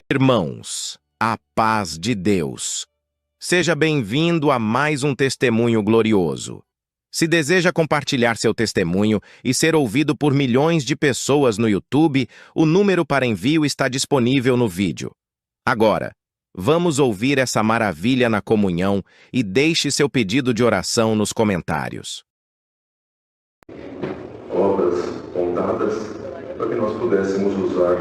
Irmãos, a paz de Deus. Seja bem-vindo a mais um testemunho glorioso. Se deseja compartilhar seu testemunho e ser ouvido por milhões de pessoas no YouTube, o número para envio está disponível no vídeo. Agora, vamos ouvir essa maravilha na comunhão e deixe seu pedido de oração nos comentários. Obras contadas para que nós pudéssemos usar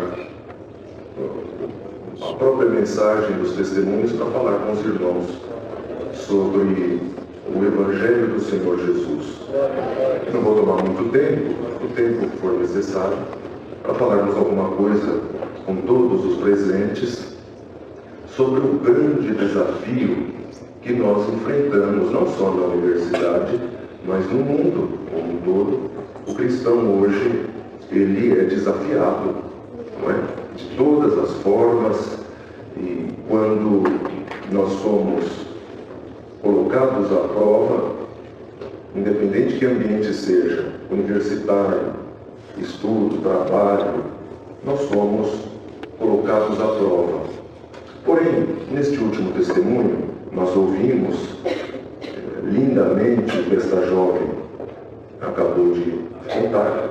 a própria mensagem dos testemunhos para falar com os irmãos sobre o Evangelho do Senhor Jesus. Não vou tomar muito tempo, o tempo que for necessário, para falarmos alguma coisa com todos os presentes sobre o grande desafio que nós enfrentamos, não só na universidade, mas no mundo como um todo. O cristão hoje, ele é desafiado, não é? De todas as formas, e quando nós somos colocados à prova, independente que ambiente seja, universitário, estudo, trabalho, nós somos colocados à prova. Porém, neste último testemunho, nós ouvimos lindamente o que esta jovem acabou de contar.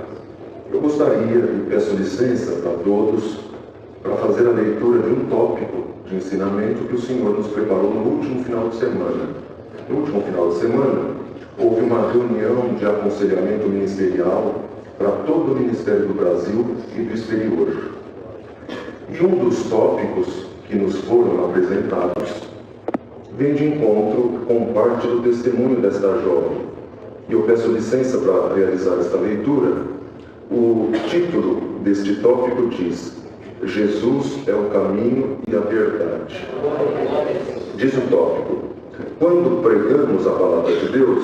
Eu gostaria, e peço licença para todos, para fazer a leitura de um tópico de ensinamento que o Senhor nos preparou no último final de semana. No último final de semana, houve uma reunião de aconselhamento ministerial para todo o Ministério do Brasil e do exterior. E um dos tópicos que nos foram apresentados vem de encontro com parte do testemunho desta jovem. E eu peço licença para realizar esta leitura. O título deste tópico diz: Jesus é o caminho e a verdade. Diz o tópico: quando pregamos a palavra de Deus,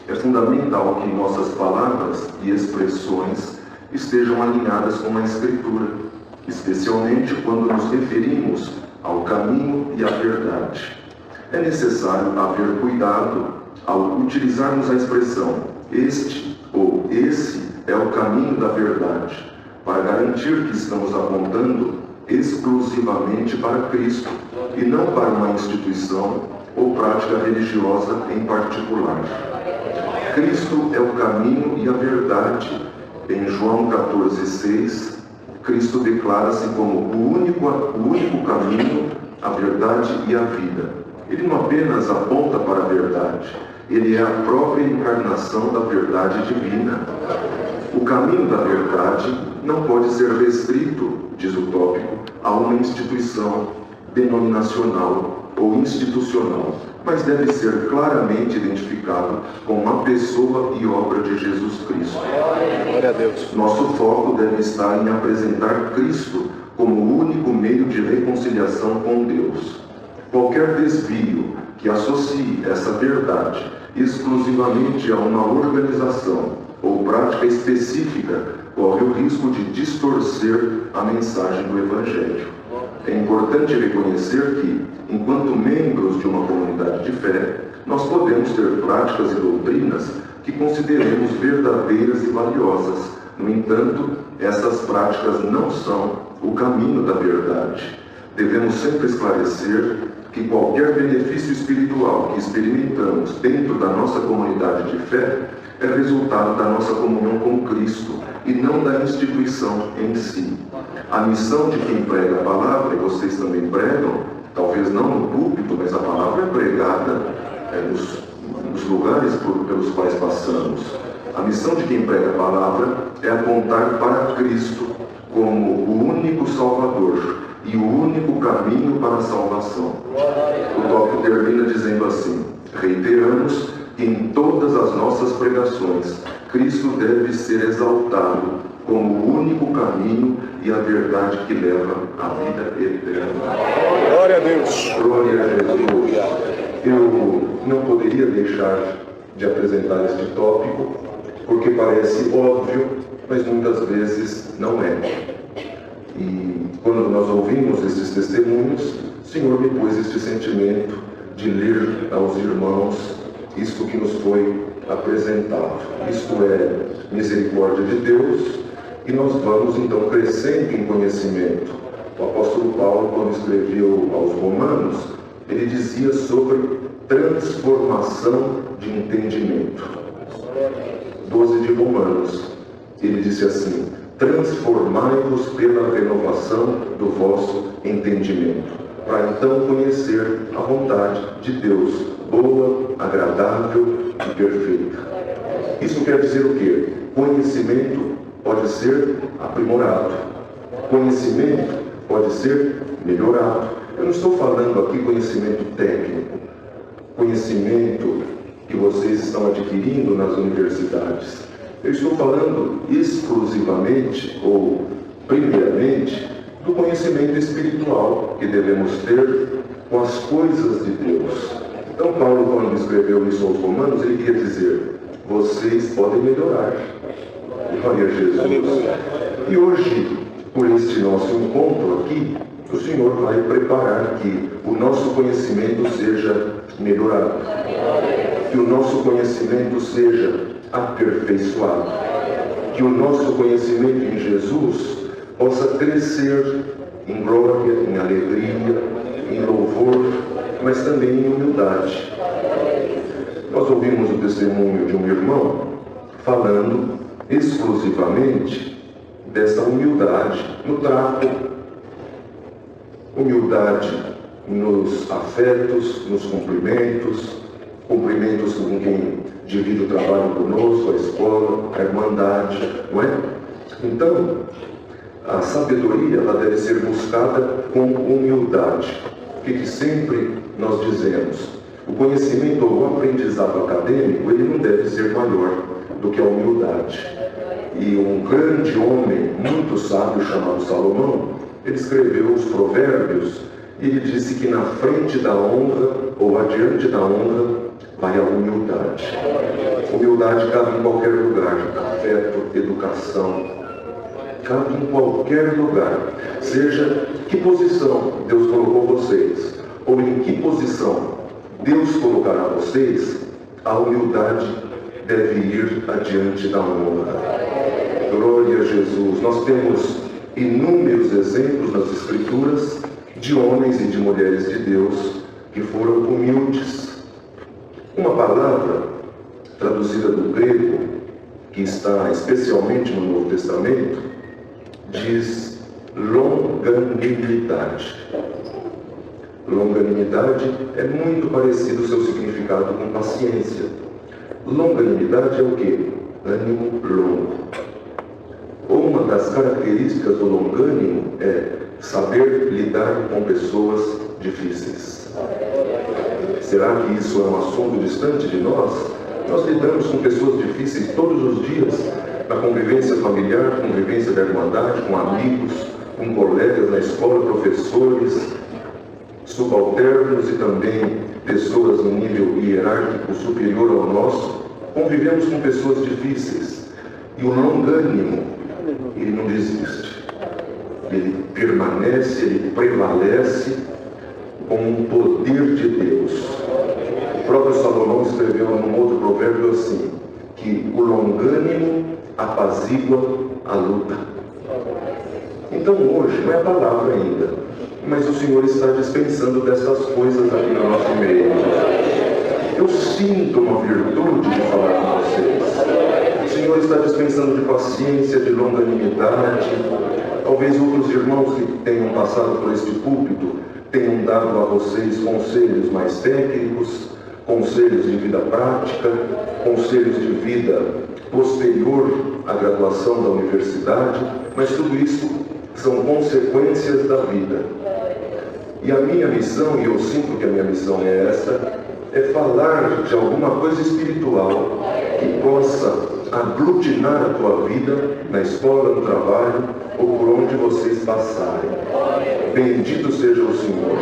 é fundamental que nossas palavras e expressões estejam alinhadas com a Escritura, especialmente quando nos referimos ao caminho e à verdade. É necessário haver cuidado ao utilizarmos a expressão este ou esse é o caminho da verdade, para garantir que estamos apontando exclusivamente para Cristo e não para uma instituição ou prática religiosa em particular. Cristo é o caminho e a verdade. Em João 14,6, Cristo declara-se como o único caminho, a verdade e a vida. Ele não apenas aponta para a verdade, ele é a própria encarnação da verdade divina. O caminho da verdade não pode ser restrito, diz o tópico, a uma instituição denominacional ou institucional, mas deve ser claramente identificado com a pessoa e obra de Jesus Cristo. Glória a Deus. Nosso foco deve estar em apresentar Cristo como o único meio de reconciliação com Deus. Qualquer desvio que associe essa verdade exclusivamente a uma organização ou prática específica corre o risco de distorcer a mensagem do Evangelho. É importante reconhecer que, enquanto membros de uma comunidade de fé, nós podemos ter práticas e doutrinas que consideremos verdadeiras e valiosas. No entanto, essas práticas não são o caminho da verdade. Devemos sempre esclarecer que qualquer benefício espiritual que experimentamos dentro da nossa comunidade de fé é resultado da nossa comunhão com Cristo e não da instituição em si. A missão de quem prega a palavra, e vocês também pregam, talvez não no púlpito, mas a palavra é pregada nos lugares pelos quais passamos. A missão de quem prega a palavra é apontar para Cristo como o único Salvador e o único caminho para a salvação. O tópico termina dizendo assim: reiteramos que em todas as nossas pregações, Cristo deve ser exaltado como o único caminho e a verdade que leva à vida eterna. Glória a Deus. Glória a Jesus. Eu não poderia deixar de apresentar este tópico, porque parece óbvio, mas muitas vezes não é. E quando nós ouvimos esses testemunhos, o Senhor me pôs este sentimento de ler aos irmãos isto que nos foi apresentado. Isto é misericórdia de Deus, e nós vamos então crescendo em conhecimento. O apóstolo Paulo, quando escreveu aos Romanos, ele dizia sobre transformação de entendimento. 12 de Romanos, ele disse assim: transformai-vos pela renovação do vosso entendimento, para então conhecer a vontade de Deus, boa, agradável e perfeita. Isso quer dizer o quê? Conhecimento pode ser aprimorado. Conhecimento pode ser melhorado. Eu não estou falando aqui conhecimento técnico, conhecimento que vocês estão adquirindo nas universidades. Eu estou falando exclusivamente, ou primeiramente, do conhecimento espiritual que devemos ter com as coisas de Deus. Então Paulo, quando escreveu isso aos Romanos, ele queria dizer: vocês podem melhorar. Glória a Jesus. E hoje, por este nosso encontro aqui, o Senhor vai preparar que o nosso conhecimento seja melhorado, que o nosso conhecimento seja aperfeiçoado, que o nosso conhecimento em Jesus possa crescer em glória, em alegria, em louvor, mas também em humildade. Nós ouvimos o testemunho de um irmão falando exclusivamente dessa humildade no trato, humildade nos afetos, nos cumprimentos com quem divide o trabalho conosco, a escola, a irmandade, não é? Então, a sabedoria ela deve ser buscada com humildade. O que sempre nós dizemos? O conhecimento ou o aprendizado acadêmico, ele não deve ser maior do que a humildade. E um grande homem, muito sábio, chamado Salomão, ele escreveu os Provérbios e ele disse que na frente da honra, ou adiante da honra, vai a humildade. Humildade cabe em qualquer lugar, afeto, educação, cabe em qualquer lugar. Seja que posição Deus colocou vocês, ou em que posição Deus colocará vocês, a humildade deve ir adiante da honra. Glória a Jesus. Nós temos inúmeros exemplos nas Escrituras de homens e de mulheres de Deus que foram humildes. Uma palavra traduzida do grego, que está especialmente no Novo Testamento, diz longanimidade. Longanimidade é muito parecido o seu significado com paciência. Longanimidade é o quê? Ânimo longo. Uma das características do longânimo é saber lidar com pessoas difíceis. Será que isso é um assunto distante de nós? Nós lidamos com pessoas difíceis todos os dias, na convivência familiar, convivência da irmandade, com amigos, com colegas na escola, professores, subalternos e também pessoas no nível hierárquico superior ao nosso. Convivemos com pessoas difíceis. E o longânimo, ele não desiste. Ele permanece, ele prevalece com o poder de Deus. O próprio Salomão escreveu num outro provérbio assim, que o longânimo apazigua a luta. Então hoje, não é a palavra ainda, mas o Senhor está dispensando dessas coisas aqui no nosso meio. Eu sinto uma virtude de falar com vocês. O Senhor está dispensando de paciência, de longanimidade. Talvez outros irmãos que tenham passado por este púlpito tenham dado a vocês conselhos mais técnicos, conselhos de vida prática, conselhos de vida posterior à graduação da universidade, mas tudo isso são consequências da vida. E a minha missão, e eu sinto que a minha missão é essa, é falar de alguma coisa espiritual que possa aglutinar a tua vida na escola, no trabalho ou por onde vocês passarem. Bendito seja o Senhor.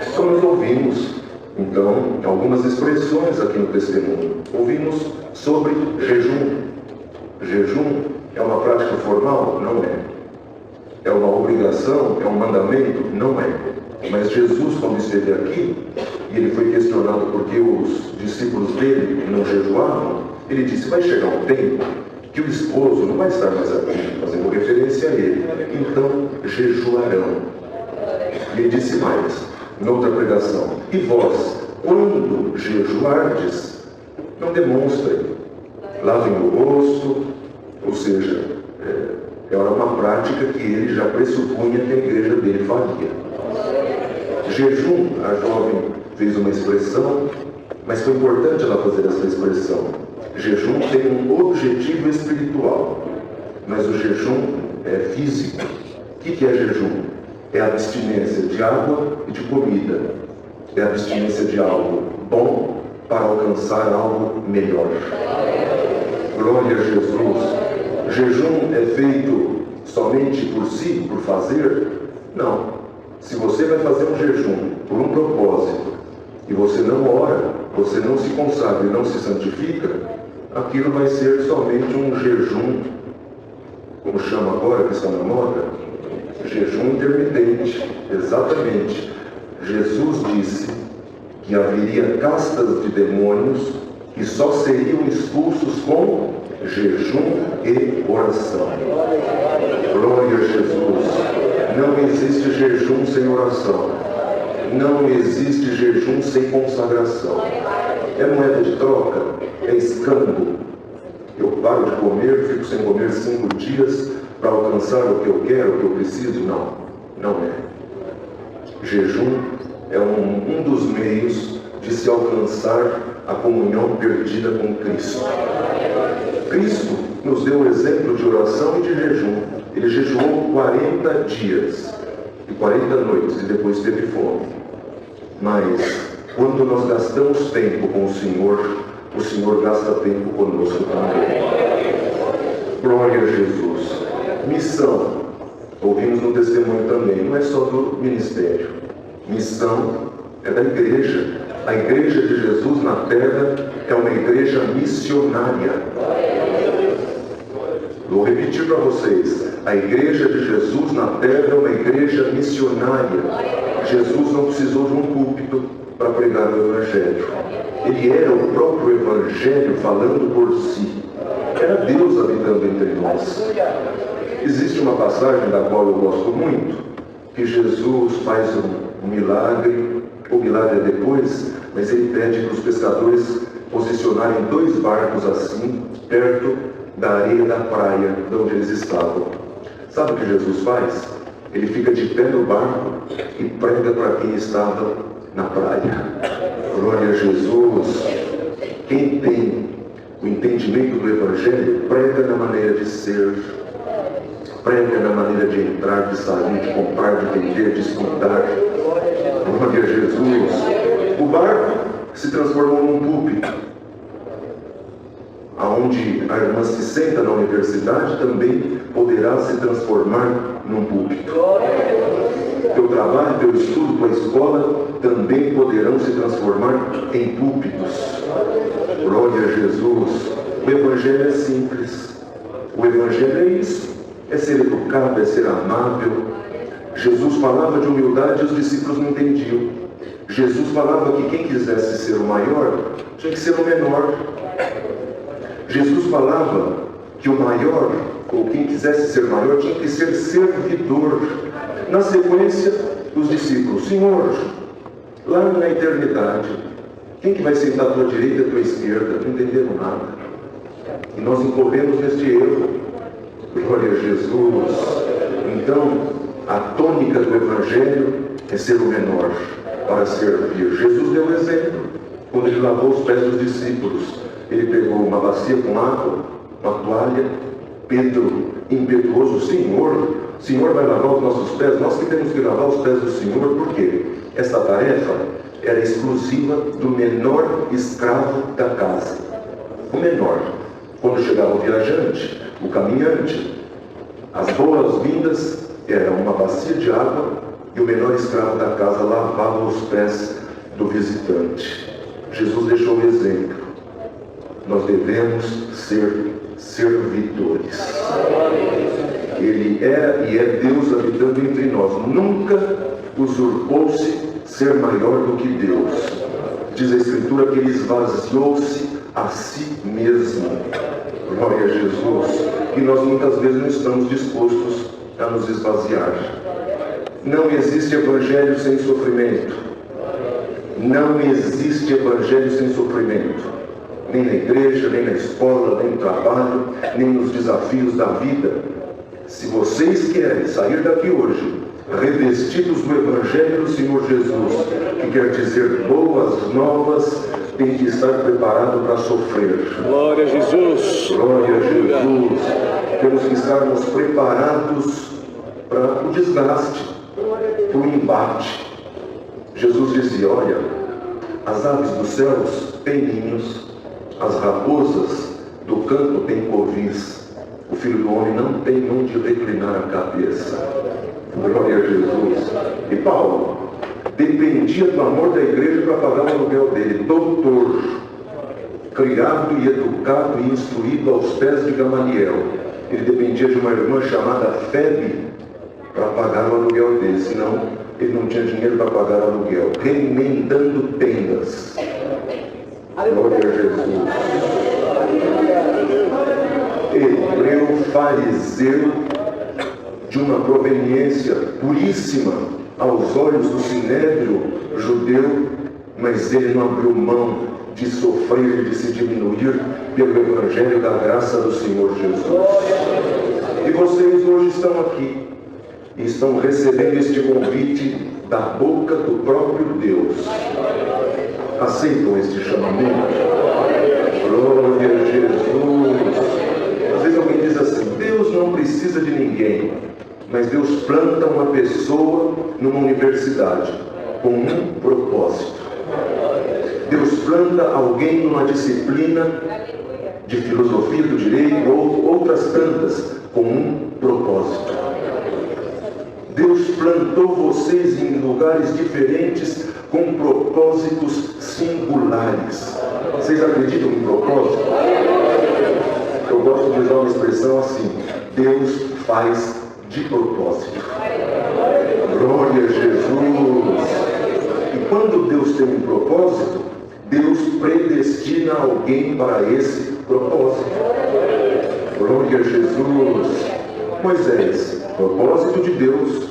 Então nós ouvimos, então, algumas expressões aqui no testemunho. Ouvimos sobre jejum. Jejum é uma prática formal? Não é. É uma obrigação? É um mandamento? Não é. Mas Jesus, quando esteve aqui, e ele foi questionado por que os discípulos dele não jejuavam, ele disse: vai chegar um tempo que o esposo não vai estar mais aqui, fazendo referência a ele, então jejuarão. E ele disse mais, noutra pregação, e vós, quando jejuardes, não demonstrem, lavem o rosto, ou seja, era uma prática que ele já pressupunha que a igreja dele faria. Jejum, a jovem fez uma expressão, mas foi importante ela fazer essa expressão. Jejum tem um objetivo espiritual, mas o jejum é físico. O que é jejum? É a abstinência de água e de comida. É a abstinência de algo bom para alcançar algo melhor. Glória a Jesus. Jejum é feito somente por si, por fazer? Não. Se você vai fazer um jejum por um propósito e você não ora, você não se consagra e não se santifica, aquilo vai ser somente um jejum, como chama agora, que está na moda, jejum intermitente. Exatamente. Jesus disse que haveria castas de demônios que só seriam expulsos com jejum e oração. Glória a Jesus. Não existe jejum sem oração. Não existe jejum sem consagração. É moeda de troca, é escândalo. Eu paro de comer, fico sem comer 5 dias para alcançar o que eu quero, o que eu preciso. Não, não é. Jejum é um dos meios de se alcançar a comunhão perdida com Cristo. Cristo nos deu o exemplo de oração e de jejum. Ele jejuou 40 dias e 40 noites e depois teve fome. Mas quando nós gastamos tempo com o Senhor gasta tempo conosco também. Glória a Jesus. Missão. Ouvimos no testemunho também, não é só do ministério. Missão é da igreja. A igreja de Jesus na terra é uma igreja missionária. Vou repetir para vocês. A igreja de Jesus na terra é uma igreja missionária. Jesus não precisou de um púlpito para pregar o Evangelho. Ele era o próprio Evangelho falando por si. Era Deus habitando entre nós. Existe uma passagem da qual eu gosto muito, que Jesus faz um milagre. O milagre é depois, mas ele pede para os pescadores posicionarem 2 barcos assim, perto da areia da praia de onde eles estavam. Sabe o que Jesus faz? Ele fica de pé no barco e prega para quem estava na praia. Glória a Jesus. Quem tem o entendimento do Evangelho, prega na maneira de ser, prega na maneira de entrar, de sair, de comprar, de vender, de estudar. Glória a Jesus. O barco se transformou num púlpito, aonde a irmã se senta na universidade também poderá se transformar num púlpito. Teu trabalho, teu estudo, tua escola também poderão se transformar em púlpitos. Glória a Jesus. O Evangelho é simples. O Evangelho é isso. É ser educado, é ser amável. Jesus falava de humildade e os discípulos não entendiam. Jesus falava que quem quisesse ser o maior tinha que ser o menor. Jesus falava que o maior, ou quem quisesse ser maior, tinha que ser servidor. Na sequência, os discípulos: Senhor, lá na eternidade, quem que vai sentar à tua direita e à tua esquerda? Não entenderam nada. E nós incorremos neste erro. Glória a Jesus. Então, a tônica do Evangelho é ser o menor para servir. Jesus deu exemplo. Quando ele lavou os pés dos discípulos, ele pegou uma bacia com água, uma toalha. Pedro, impetuoso: Senhor vai lavar os nossos pés? Nós que temos que lavar os pés do Senhor. Por quê? Essa tarefa era exclusiva do menor escravo da casa. O menor. Quando chegava o viajante, o caminhante, as boas-vindas eram uma bacia de água e o menor escravo da casa lavava os pés do visitante. Jesus deixou o exemplo. Nós devemos ser servidores. Ele era e é Deus habitando entre nós. Nunca usurpou-se ser maior do que Deus. Diz a Escritura que ele esvaziou-se a si mesmo. Glória a Jesus. E nós muitas vezes não estamos dispostos a nos esvaziar. Não existe evangelho sem sofrimento. Não existe evangelho sem sofrimento. Nem na igreja, nem na escola, nem no trabalho, nem nos desafios da vida. Se vocês querem sair daqui hoje revestidos do evangelho do Senhor Jesus, que quer dizer boas novas, tem que estar preparado para sofrer. Glória a Jesus. Glória a Jesus. Temos que estarmos preparados para o desgaste, para o embate. Jesus dizia, olha, as aves dos céus têm ninhos, as raposas do campo têm covis, o Filho do Homem não tem onde reclinar a cabeça. Glória a Jesus. E Paulo dependia do amor da igreja para pagar o aluguel dele. Doutor, criado e educado e instruído aos pés de Gamaliel. Ele dependia de uma irmã chamada Febe para pagar o aluguel dele, senão ele não tinha dinheiro para pagar o aluguel. Remendando tendas. Glória a Jesus. Hebreu fariseu de uma proveniência puríssima aos olhos do sinédrio judeu, mas ele não abriu mão de sofrer e de se diminuir pelo evangelho da graça do Senhor Jesus. E vocês hoje estão aqui e estão recebendo este convite da boca do próprio Deus. Aceitam este chamamento? Glória a Jesus. Às vezes alguém diz assim, Deus não precisa de ninguém, mas Deus planta uma pessoa numa universidade com um propósito. Deus planta alguém numa disciplina de filosofia do direito ou outras tantas com um propósito. Deus plantou vocês em lugares diferentes com propósitos singulares. Vocês acreditam em propósito? Eu gosto de usar uma expressão assim, Deus faz de propósito. Glória a Jesus. E quando Deus tem um propósito, Deus predestina alguém para esse propósito. Glória a Jesus. Moisés, propósito de Deus.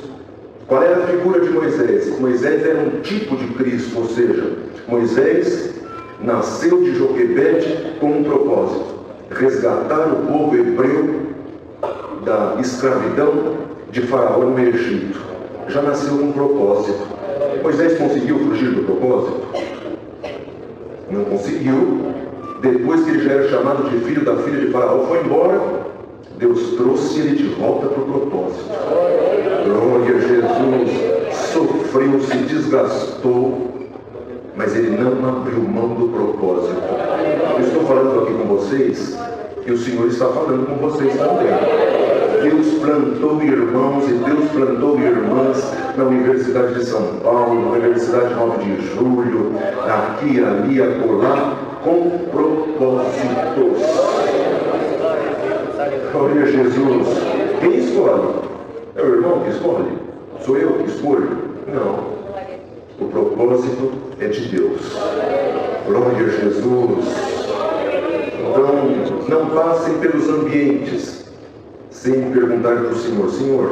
Qual era a figura de Moisés? Moisés era um tipo de Cristo, ou seja, Moisés nasceu de Joquebede com um propósito: resgatar o povo hebreu da escravidão de Faraó no Egito. Já nasceu com um propósito. Moisés conseguiu fugir do propósito? Não conseguiu. Depois que ele já era chamado de filho da filha de Faraó, foi embora. Deus trouxe ele de volta para o propósito. Glória a Jesus. Sofreu, se desgastou, mas ele não abriu mão do propósito. Eu estou falando aqui com vocês e o Senhor está falando com vocês também. Deus plantou irmãos e Deus plantou irmãs na Universidade de São Paulo, na Universidade 9 de Julho, aqui, ali, acolá, com propósitos. Glória a Jesus. Quem escolhe? É o irmão que escolhe? Sou eu que escolho? Não. O propósito é de Deus. Glória a Jesus. Então, não passem pelos ambientes sem perguntar para o Senhor: Senhor,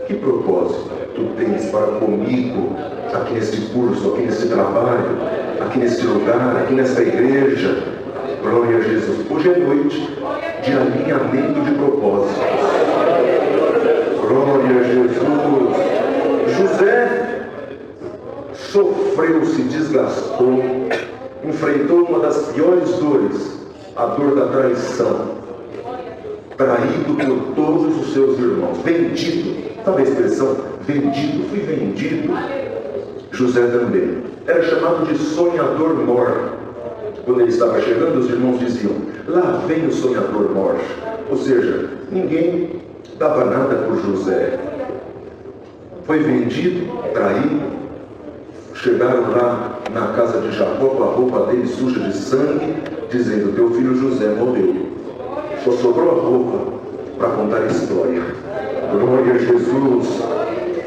que propósito tu tens para comigo aqui neste curso, aqui neste trabalho, aqui neste lugar, aqui nesta igreja? Glória a Jesus. Hoje é noite de alinhamento de propósitos. Glória a Jesus. José sofreu, se desgastou, enfrentou uma das piores dores, a dor da traição. Traído por todos os seus irmãos, vendido. Sabe a expressão? Vendido, fui vendido. José também era chamado de sonhador mor. Quando ele estava chegando, os irmãos diziam: lá vem o sonhador mor. Ou seja, ninguém dava nada por José. Foi vendido, traído. Chegaram lá na casa de Jacó com a roupa dele suja de sangue, dizendo: teu filho José morreu. Só sobrou a roupa para contar a história. Glória a Jesus.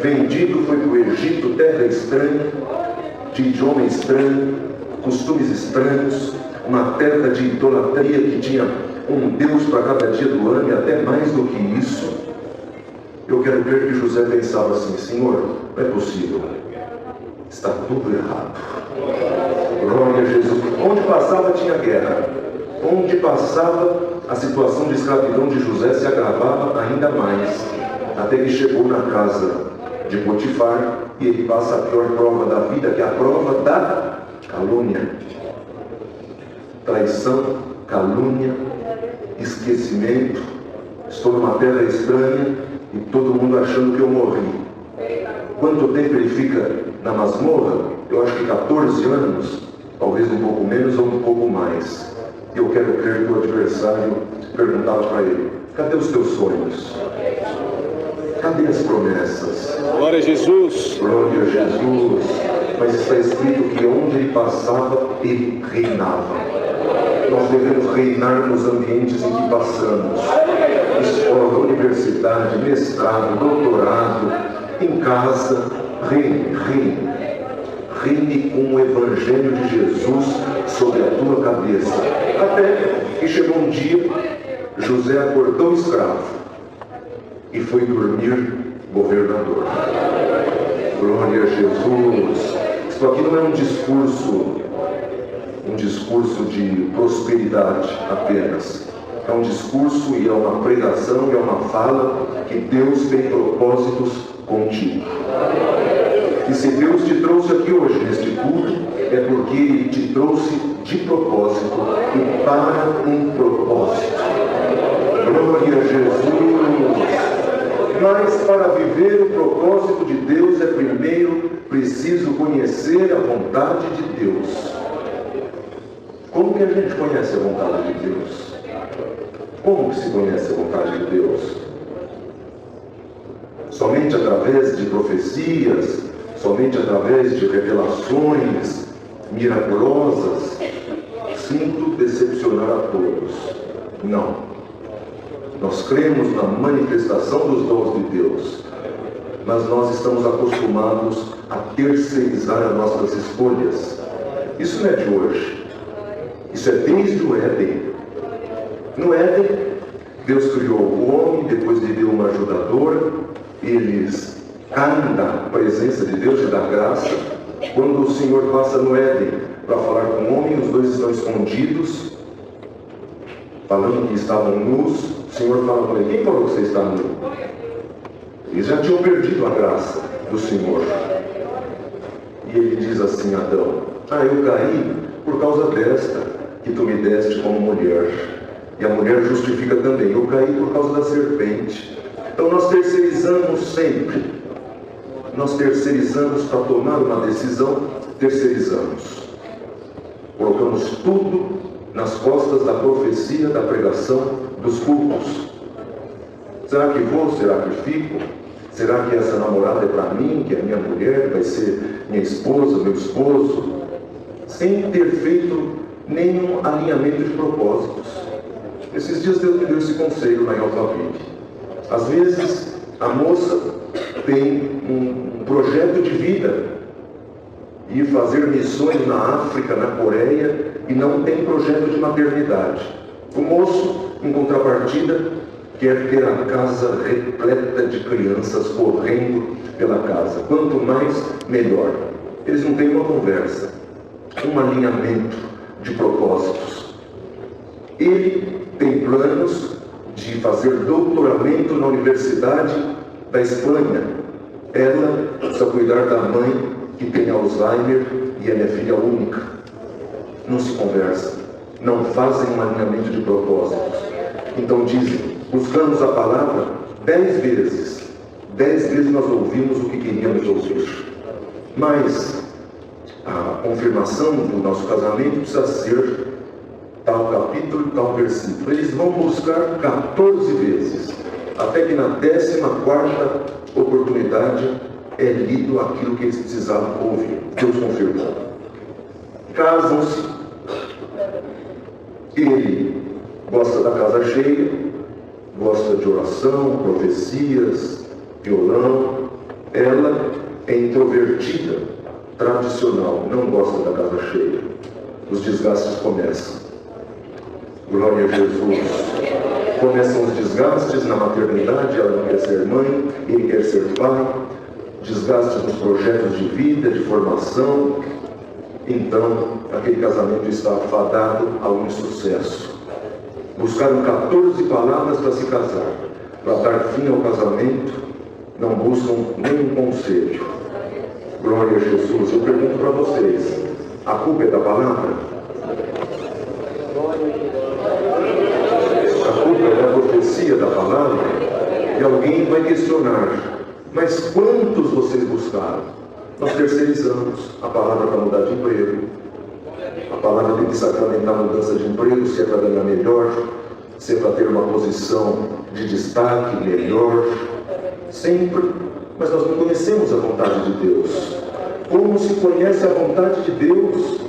Vendido, foi para o Egito, terra estranha, de idioma estranho, costumes estranhos, uma terra de idolatria que tinha um Deus para cada dia do ano e até mais do que isso. Eu quero crer que José pensava assim: Senhor, não é possível, está tudo errado. Glória a Jesus. Onde passava tinha guerra. Onde passava a situação de escravidão de José se agravava ainda mais, até que chegou na casa de Potifar e ele passa a pior prova da vida, que é a prova da calúnia. Traição, calúnia, esquecimento. Estou numa terra estranha e todo mundo achando que eu morri. Quanto tempo ele fica na masmorra? Eu acho que 14 anos, talvez um pouco menos ou um pouco mais. Eu quero crer que o adversário perguntava para ele: cadê os teus sonhos? Cadê as promessas? Glória a Jesus. Glória a Jesus. Mas está escrito que onde ele passava, ele reinava. Nós devemos reinar nos ambientes em que passamos. Escola, universidade, mestrado, doutorado, em casa. Reine. Reine com o Evangelho de Jesus sobre a tua cabeça. Até que chegou um dia, José acordou escravo e foi dormir governador. Glória a Jesus. Isso aqui não é um discurso de prosperidade apenas. É um discurso e é uma pregação e é uma fala que Deus tem propósitos contigo. E se Deus te trouxe aqui hoje neste culto, é porque Ele te trouxe de propósito e para um propósito. Glória a Jesus. Mas para viver o propósito de Deus é primeiro preciso conhecer a vontade de Deus. Como que a gente conhece a vontade de Deus? Como que se conhece a vontade de Deus? Somente através de profecias? Somente através de revelações miraculosas? Sinto decepcionar a todos. Não. Nós cremos na manifestação dos dons de Deus, mas nós estamos acostumados a terceirizar as nossas escolhas. Isso não é de hoje. Isso é desde o Éden. No Éden, Deus criou o homem, depois lhe deu uma ajudadora, eles caem da presença de Deus e da graça. Quando o Senhor passa no Éden para falar com o homem, os dois estão escondidos, falando que estavam nus. O Senhor fala com ele: quem falou que você está nu? Eles já tinham perdido a graça do Senhor. E ele diz assim: Adão, eu caí por causa desta que tu me deste como mulher. E a mulher justifica também: eu caí por causa da serpente. Então nós terceirizamos sempre. Nós terceirizamos para tomar uma decisão, terceirizamos. Colocamos tudo nas costas da profecia, da pregação, dos cultos. Será que vou? Será que fico? Será que essa namorada é para mim, que é minha mulher, vai ser minha esposa, meu esposo? Sem ter feito nenhum alinhamento de propósitos. Esses dias Deus me deu esse conselho lá em Alphaville. Às vezes a moça tem um projeto de vida, ir fazer missões na África, na Coreia, e não tem projeto de maternidade. O moço, em contrapartida, quer ter a casa repleta de crianças correndo pela casa. Quanto mais, melhor. Eles não têm uma conversa, um alinhamento de propósitos. Ele tem planos de fazer doutoramento na Universidade da Espanha. Ela precisa cuidar da mãe que tem Alzheimer e ela é filha única. Não se conversa, não fazem um alinhamento de propósitos. Então dizem: buscamos a palavra 10 vezes. 10 vezes nós ouvimos o que queríamos ouvir. Mas a confirmação do nosso casamento precisa ser tal capítulo e tal versículo. Eles vão buscar 14 vezes, até que na 14ª oportunidade é lido aquilo que eles precisavam ouvir. Deus confirmou. Casam-se. Ele gosta da casa cheia, gosta de oração, profecias, violão. Ela é introvertida, tradicional, não gosta da casa cheia. Os desgastes começam. Glória a Jesus. Começam os desgastes na maternidade, ela não quer ser mãe, ele quer ser pai, desgastes nos projetos de vida, de formação. Então, aquele casamento está fadado ao insucesso. Buscaram 14 palavras para se casar. Para dar fim ao casamento, não buscam nenhum conselho. Glória a Jesus. Eu pergunto para vocês, a culpa é da palavra? A culpa é da profecia da palavra? E alguém vai questionar, mas quantos vocês buscaram? Nós terceirizamos a palavra para mudar de emprego. A palavra tem que sacramentar a mudança de emprego, se é para ganhar melhor, se é para ter uma posição de destaque melhor. Sempre. Mas nós não conhecemos a vontade de Deus. Como se conhece a vontade de Deus?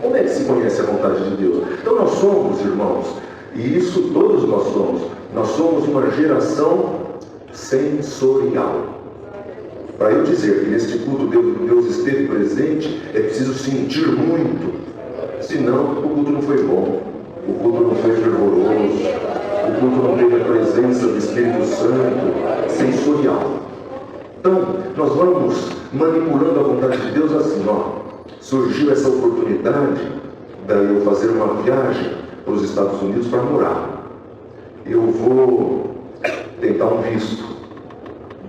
Como é que se conhece a vontade de Deus? Então nós somos, irmãos, e isso todos nós somos uma geração sensorial. Para eu dizer que neste culto Deus esteve presente, é preciso sentir muito. Senão, o culto não foi bom, o culto não foi fervoroso, o culto não teve a presença do Espírito Santo, sensorial. Então, nós vamos manipulando a vontade de Deus assim, ó. Surgiu essa oportunidade de eu fazer uma viagem para os Estados Unidos para morar. Eu vou tentar um visto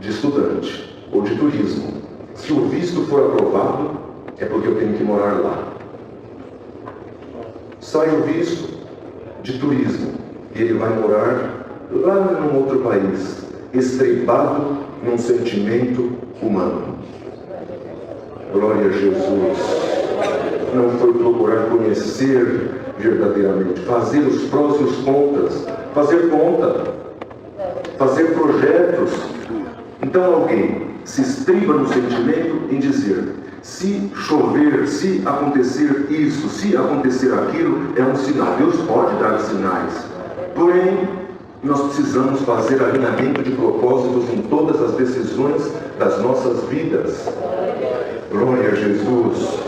de estudante ou de turismo. Se o visto for aprovado, é porque eu tenho que morar lá. Sai o visto de turismo e ele vai morar lá num outro país, estreibado num sentimento humano. Glória a Jesus. Não foi procurar conhecer verdadeiramente, fazer os prós e os contras, fazer conta, fazer projetos. Então alguém se estriba no sentimento em dizer, se chover, se acontecer isso, se acontecer aquilo, é um sinal. Deus pode dar sinais. Porém, nós precisamos fazer alinhamento de propósitos em todas as decisões das nossas vidas. Glória a Jesus.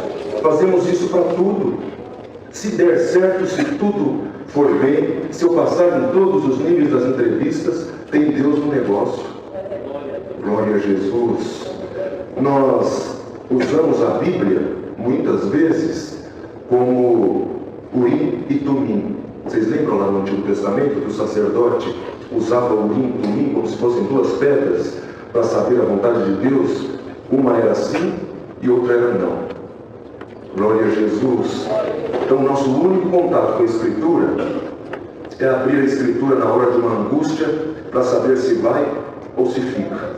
Fazemos isso para tudo. Se der certo, se tudo for bem, se eu passar em todos os níveis das entrevistas, tem Deus no negócio. Glória a Jesus. Nós usamos a Bíblia, muitas vezes, como Urim e Tumim. Vocês lembram lá no Antigo Testamento que o sacerdote usava Urim e Tumim como se fossem duas pedras para saber a vontade de Deus? Uma era sim e outra era não. Glória a Jesus. Então, nosso único contato com a Escritura é abrir a Escritura na hora de uma angústia para saber se vai ou se fica.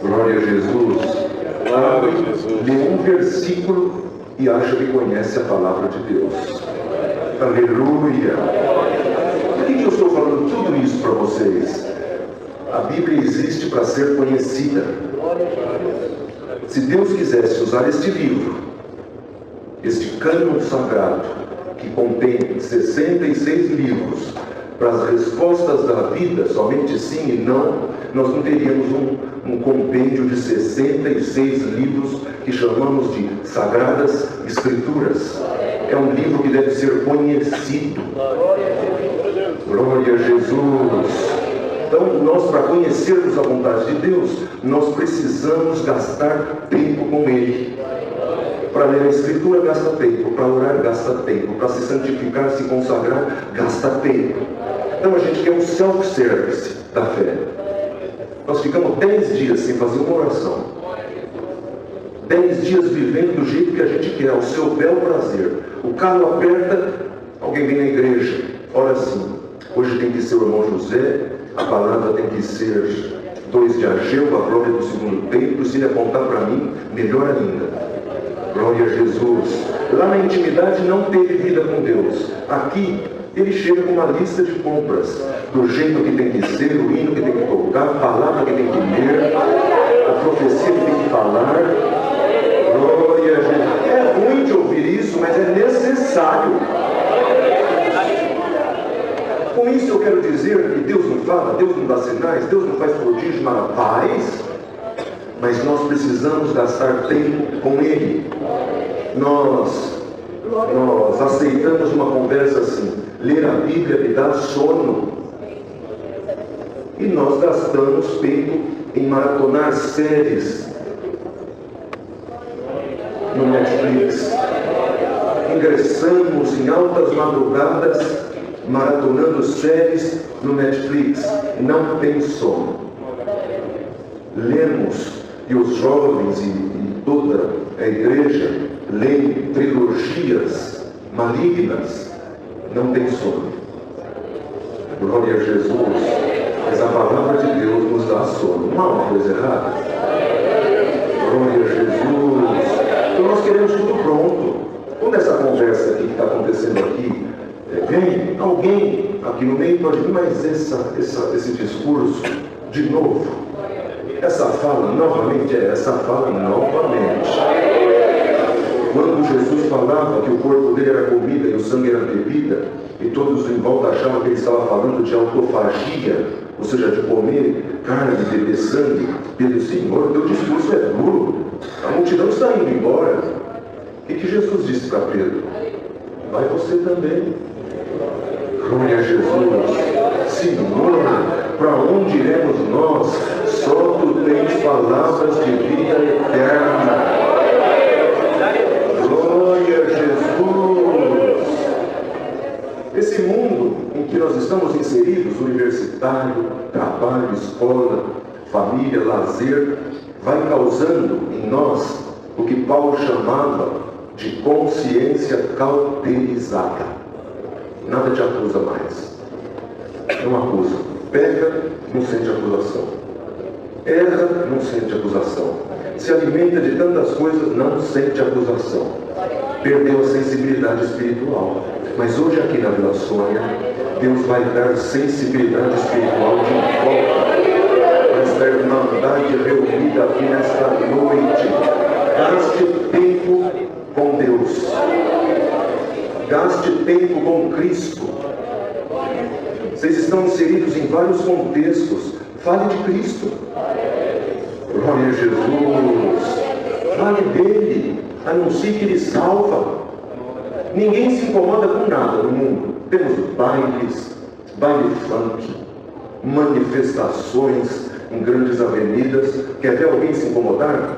Glória a Jesus. Abre, lê um versículo e acha que conhece a palavra de Deus. Aleluia. Por que eu estou falando tudo isso para vocês? A Bíblia existe para ser conhecida. Se Deus quisesse usar este livro, este cânon sagrado, que contém 66 livros, para as respostas da vida, somente sim e não, nós não teríamos um compêndio de 66 livros que chamamos de Sagradas Escrituras. É um livro que deve ser conhecido. Glória a Jesus. Então, nós, para conhecermos a vontade de Deus, nós precisamos gastar tempo com Ele. Para ler a Escritura, gasta tempo. Para orar, gasta tempo. Para se santificar, se consagrar, gasta tempo. Então, a gente quer um self-service da fé. Nós ficamos 10 dias sem fazer uma oração. 10 dias vivendo do jeito que a gente quer, ao seu bel prazer. O carro aperta, alguém vem na igreja. Ora sim, hoje tem que ser o irmão José, a palavra tem que ser 2 de Ageu, a glória do segundo templo. Se ele apontar para mim, melhor ainda. Glória a Jesus. Lá na intimidade não teve vida com Deus. Aqui, ele chega com uma lista de compras, do jeito que tem que ser, o hino que tem que tocar, a palavra que tem que ler, a profecia que tem que falar. Glória a Jesus. É ruim de ouvir isso, mas é necessário. Com isso eu quero dizer que Deus não fala, Deus não dá sinais, Deus não faz prodígio, mas nós precisamos gastar tempo com Ele. Nós Nós aceitamos uma conversa assim: ler a Bíblia me dá sono. E nós gastamos tempo em maratonar séries no Netflix. Ingressamos em altas madrugadas maratonando séries no Netflix. Não tem sono. Lemos, e os jovens e toda a igreja leem trilogias malignas. Não tem sono. Glória a Jesus. Mas a palavra de Deus nos dá sono. Não há uma coisa errada. Glória a Jesus. Então nós queremos tudo pronto. Quando essa conversa aqui que está acontecendo aqui, vem alguém aqui no meio pode vir, mas esse discurso, de novo, essa fala novamente, Quando Jesus falava que o corpo dele era comida e o sangue era bebida, e todos em volta achavam que ele estava falando de autofagia, ou seja, de comer carne e beber sangue, pelo Senhor, teu discurso é duro, a multidão está indo embora. O que Jesus disse para Pedro? Vai você também. Glória a Jesus. Senhor, para onde iremos nós? Só tu tens palavras de vida eterna. Glória a Jesus. Esse mundo em que nós estamos inseridos, universitário, trabalho, escola, família, lazer, vai causando em nós o que Paulo chamava de consciência cauterizada. Nada te acusa mais. Não acusa. Peca, não sente acusação. Erra, não sente acusação. Se alimenta de tantas coisas, não sente acusação. Perdeu a sensibilidade espiritual. Mas hoje aqui na Vila Sônia, Deus vai dar sensibilidade espiritual de volta. Esta irmandade reunida aqui nesta noite. Gaste tempo com Deus. Gaste tempo com Cristo. Vocês estão inseridos em vários contextos. Fale de Cristo. Glória a Jesus. Fale dele. Anuncie que ele salva. Ninguém se incomoda com nada no mundo. Temos bailes, baile funk, manifestações em grandes avenidas. Quer ver alguém se incomodar?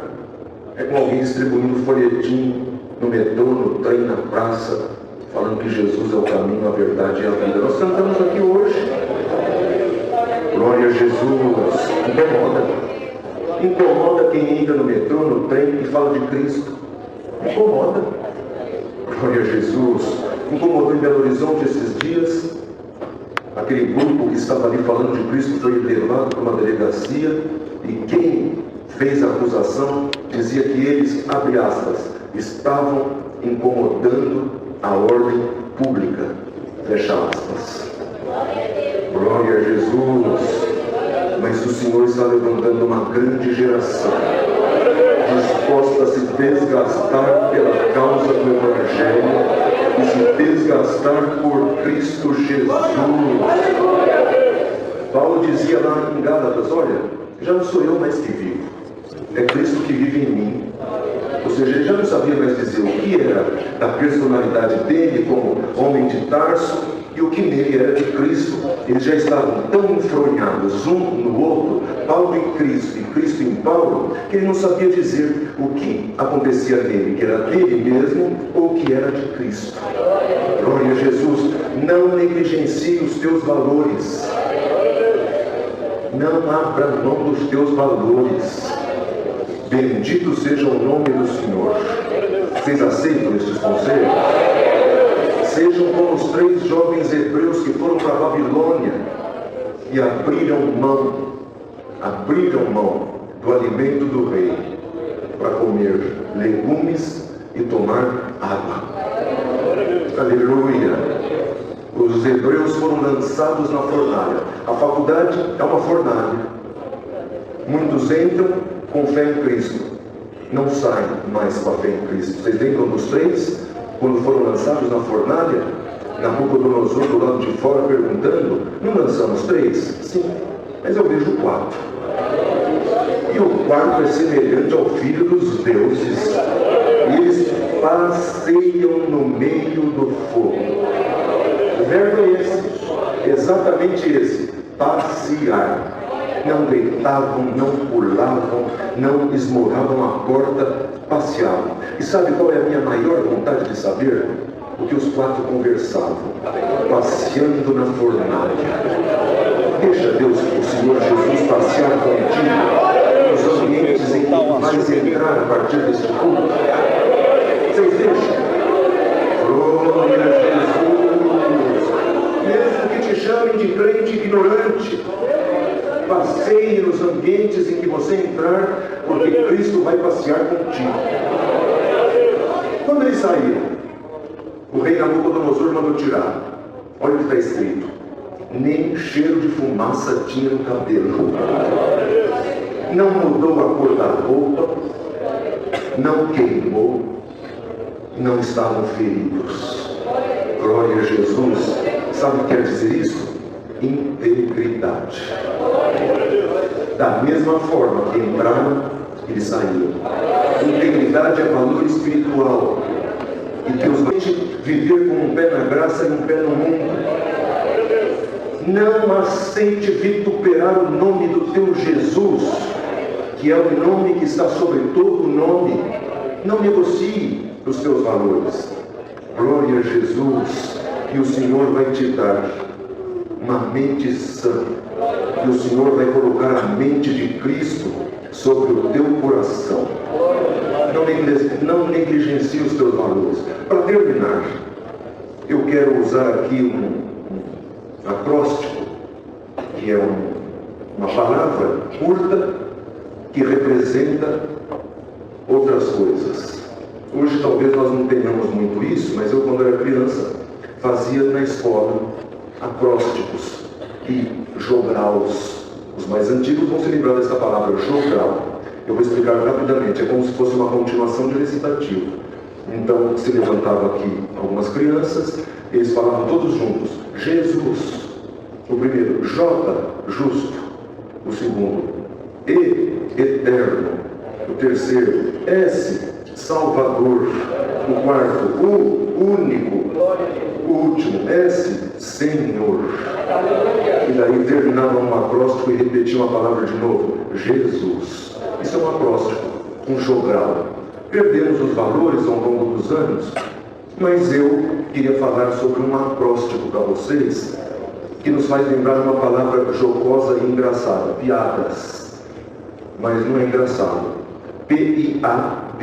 É com alguém distribuindo folhetim no metrô, no trem, na praça, falando que Jesus é o caminho, a verdade e a vida. Nós cantamos aqui hoje. Glória a Jesus. Incomoda quem entra no metrô, no trem e fala de Cristo. Incomoda. Glória a Jesus. Incomodou em Belo Horizonte esses dias. Aquele grupo que estava ali falando de Cristo foi levado para uma delegacia e quem fez a acusação dizia que eles, abre aspas, estavam incomodando a ordem pública, fecha aspas. Glória a Jesus. Mas o Senhor está levantando uma grande geração disposta a se desgastar pela causa do Evangelho e se desgastar por Cristo Jesus. Paulo dizia lá em Gálatas, olha, já não sou eu mais que vivo, é Cristo que vive em mim. Ou seja, ele já não sabia mais dizer o que era da personalidade dele como homem de Tarso e o que nele era de Cristo. Eles já estavam tão enfronhados um no outro, Paulo em Cristo e Cristo em Paulo, que ele não sabia dizer o que acontecia nele, que era dele mesmo ou que era de Cristo. Glória a Jesus. Não negligencie os teus valores. Não abra mão dos teus valores. Bendito seja o nome do Senhor. Vocês aceitam estes conselhos? Sejam como os 3 jovens hebreus que foram para a Babilônia e abriram mão do alimento do rei para comer legumes e tomar água. Aleluia! Os hebreus foram lançados na fornalha. A faculdade é uma fornalha. Muitos entram com fé em Cristo, não saem mais com a fé em Cristo. Vocês lembram dos 3? Quando foram lançados na fornalha, Nabucodonosor do lado de fora perguntando, não lançamos 3? Sim, mas eu vejo 4. E o 4 é semelhante ao Filho dos deuses. E eles passeiam no meio exatamente esse: passear. Não gritavam, não pulavam, não esmurravam a porta, passeavam. E sabe qual é a minha maior vontade de saber? O que os quatro conversavam, passeando na fornalha. Deixa Deus, o Senhor Jesus, passear contigo nos ambientes em que tu vais entrar a partir deste culto. Vocês deixam? Glória a Jesus! Mesmo que te chamem de crente ignorante, passeie nos ambientes em que você entrar, porque Cristo vai passear contigo. Quando eles saíram, o rei Nabucodonosor mandou tirar. Olha o que está escrito: nem cheiro de fumaça tinha no cabelo, não mudou a cor da roupa, não queimou, não estavam feridos. Glória a Jesus. Sabe o que quer dizer isso? Integridade. Da mesma forma que entraram, eles saíram. Integridade é valor espiritual. E Deus vai te viver com um pé na graça e um pé no mundo. Não aceite vituperar o nome do teu Jesus, que é o nome que está sobre todo o nome. Não negocie os teus valores. Glória a Jesus. E o Senhor vai te dar uma mente sã. E o Senhor vai colocar a mente de Cristo sobre o teu coração. Não negligencie os teus valores. Para terminar, eu quero usar aqui um acróstico, que é uma palavra curta que representa outras coisas. Hoje talvez nós não tenhamos muito isso, mas eu, quando era criança, fazia na escola acrósticos e jograus. Os mais antigos vão se lembrar dessa palavra, jogral. Eu vou explicar rapidamente. É como se fosse uma continuação de recitativo. Então se levantava aqui algumas crianças, eles falavam todos juntos: Jesus. O primeiro, J, justo. O segundo, E, eterno. O terceiro, S, Salvador. O quarto, U, único. O último, S, Senhor. E daí terminava um acróstico e repetiam a palavra de novo: Jesus. Isso é um acróstico, um jogral. Perdemos os valores ao longo dos anos, mas eu queria falar sobre um acróstico para vocês, que nos faz lembrar uma palavra jocosa e engraçada: piadas. Mas não é engraçado. P-I-A-D-D-A-S.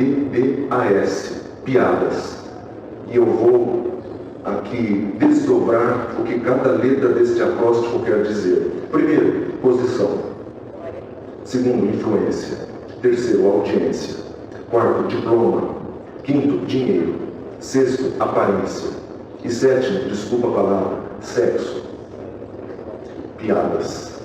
Piadas. E eu vou aqui desdobrar o que cada letra deste acróstico quer dizer. Primeiro, posição. Segundo, influência. Terceiro, audiência. Quarto, diploma. Quinto, dinheiro. Sexto, aparência. E sétimo, desculpa a palavra, sexo. Piadas.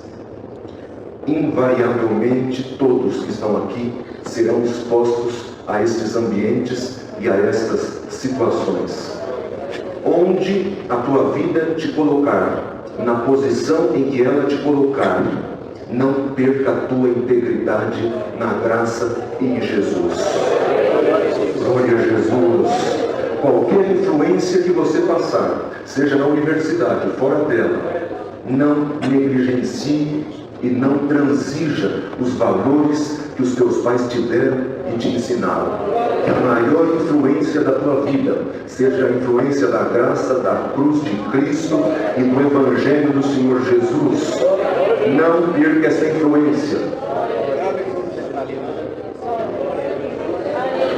Invariavelmente todos que estão aqui serão expostos a estes ambientes e a estas situações. Onde a tua vida te colocar, na posição em que ela te colocar, não perca a tua integridade na graça em Jesus. Glória a Jesus. Qualquer influência que você passar, seja na universidade, fora dela, não negligencie e não transija os valores que os teus pais te deram e te ensinaram. Que a maior influência da tua vida seja a influência da graça, da cruz de Cristo e do Evangelho do Senhor Jesus. Não perca essa influência.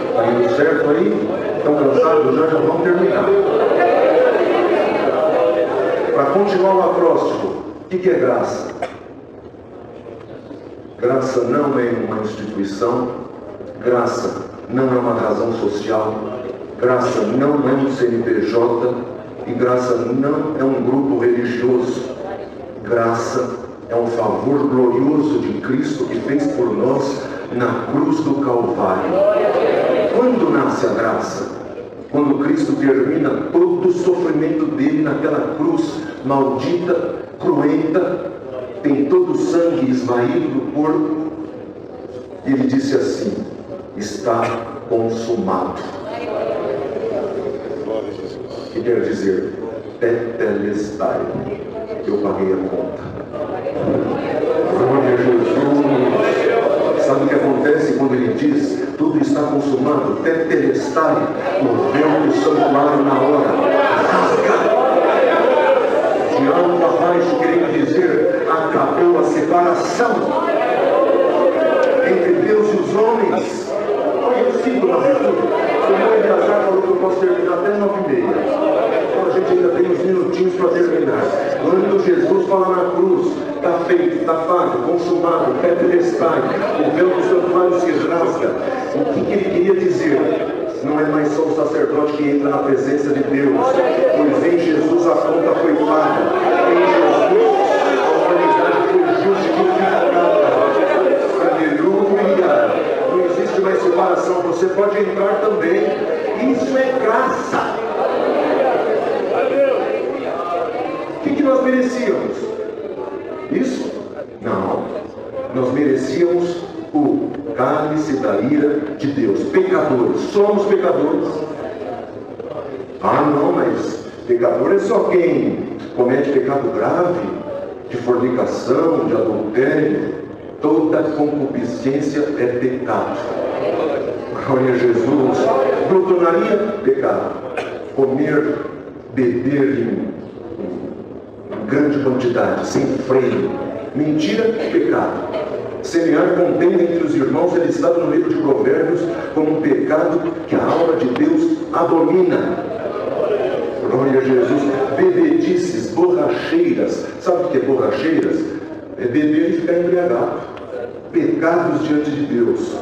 Está indo certo aí? Estão cansados? Já vamos terminar. Para continuar o acróstico, o que é graça? Graça não é uma instituição, graça não é uma razão social, graça não é um CNPJ e graça não é um grupo religioso. Graça é um favor glorioso de Cristo que fez por nós na cruz do Calvário. Quando nasce a graça? Quando Cristo termina todo o sofrimento dele naquela cruz maldita, cruenta, tem todo o sangue esvaído do corpo, ele disse assim: está consumado. Que quer dizer tetelestai. eu paguei a conta. Glória a Jesus. Sabe o que acontece quando ele diz, tudo está consumado, tetelestai, o véu do santuário na hora, rasga. De alto a baixo, querendo dizer, acabou a separação entre Deus e os homens. Eu sinto uma virtude. O irmão Eleazar falou que eu posso terminar até 9h30. Então a gente ainda tem uns minutinhos para terminar. Quando Jesus fala na cruz, está feito, está pago, consumado, tetelestai, o véu do santuário se rasga. O que ele queria dizer? Não é mais só o sacerdote que entra na presença de Deus, pois em Jesus a conta foi paga. Em Jesus a humanidade foi justificada. Aleluia! Não existe mais separação, você pode entrar também. Isso é graça. O que nós merecíamos? Isso? Não. Nós merecíamos o cálice da ira de Deus. Pecadores. Somos pecadores. Ah, não, mas pecador é só quem comete pecado grave, de fornicação, de adultério. Toda concupiscência é pecado. Glória a Jesus. Glutonaria, pecado. Comer, beber em grande quantidade, sem freio. Mentira, pecado. Semear contenda entre os irmãos é listado no livro de Provérbios como um pecado que a alma de Deus abomina. Glória a Jesus. Bebedices, borracheiras. Sabe o que é borracheiras? É beber e ficar embriagado. Pecados diante de Deus.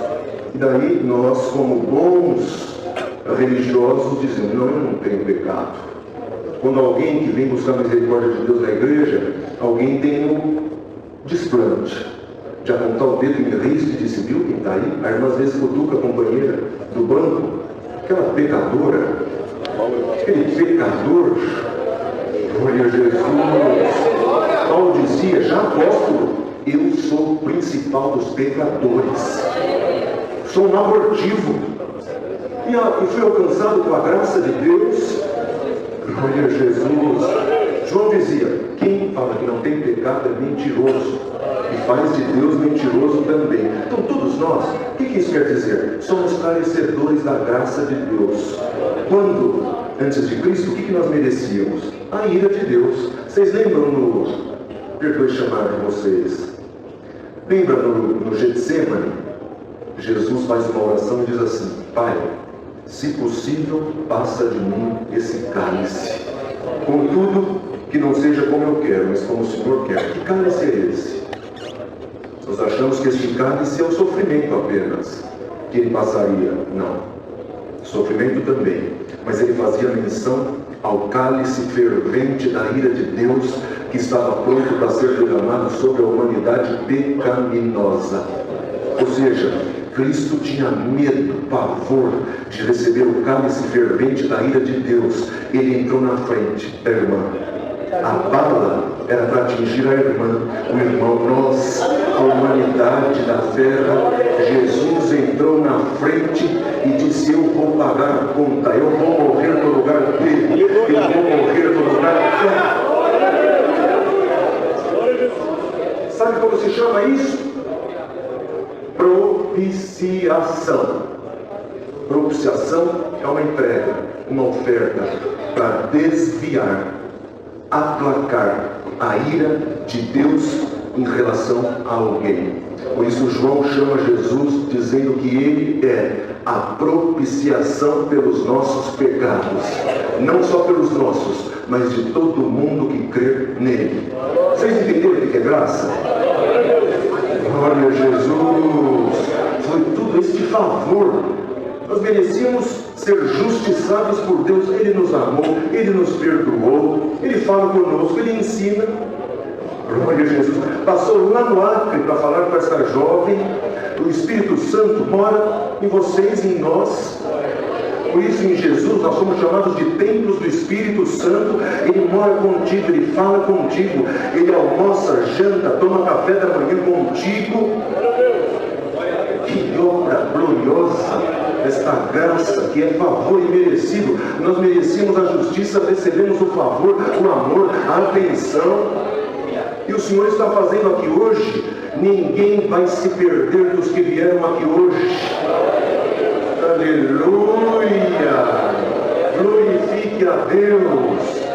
E daí nós, como bons religiosos, dizemos, não, eu não tenho pecado. Quando alguém que vem buscar a misericórdia de Deus na igreja, alguém tem um desplante de apontar o dedo em risco e disse, viu quem está aí? A irmã às vezes cutuca a companheira do banco, aquela pecadora, aquele pecador. Glória a Jesus. Paulo dizia, já apóstolo, eu sou o principal dos pecadores. Sou um abortivo. E fui alcançado com a graça de Deus. Glória a Jesus. João dizia, quem fala que não tem pecado é mentiroso. E faz de Deus mentiroso também. Então todos nós, o que isso quer dizer? Somos carecedores da graça de Deus. Quando, antes de Cristo, o que nós merecíamos? A ira de Deus. Vocês lembram perdoe chamar de vocês. Lembra no Getsemane? Jesus faz uma oração e diz assim, Pai, se possível, passa de mim esse cálice. Contudo, que não seja como eu quero, mas como o Senhor quer. Que cálice é esse? Nós achamos que este cálice é o sofrimento apenas, que ele passaria. Não. Sofrimento também. Mas ele fazia menção ao cálice fervente da ira de Deus, que estava pronto para ser derramado sobre a humanidade pecaminosa. Ou seja, Cristo tinha medo, pavor de receber o cálice fervente da ira de Deus. Ele entrou na frente da irmã. A bala era para atingir a irmã, o irmão, nós, a humanidade da terra. Jesus entrou na frente e disse, eu vou pagar a conta, eu vou morrer no lugar dele, eu vou morrer no lugar dele. Sabe como se chama isso? Propiciação. Propiciação é uma entrega, uma oferta para desviar, aplacar a ira de Deus em relação a alguém. Por isso João chama Jesus dizendo que ele é a propiciação pelos nossos pecados. Não só pelos nossos, mas de todo mundo que crê nele. Vocês entenderam o que é graça? Glória a Jesus. Foi tudo este favor. Nós merecíamos ser justiçados por Deus. Ele nos amou, Ele nos perdoou, Ele fala conosco, Ele ensina. Glória a Jesus. Passou lá no Acre para falar com essa jovem. O Espírito Santo mora em vocês, em nós. Por isso, em Jesus, nós somos chamados de templos do Espírito Santo. Ele mora contigo, Ele fala contigo, Ele almoça, janta, toma café da manhã contigo. Que obra gloriosa, esta graça que é favor imerecido. Nós merecíamos a justiça, recebemos o favor, o amor, a atenção. E o Senhor está fazendo aqui hoje. Ninguém vai se perder dos que vieram aqui hoje. Aleluia! Glorifique a Deus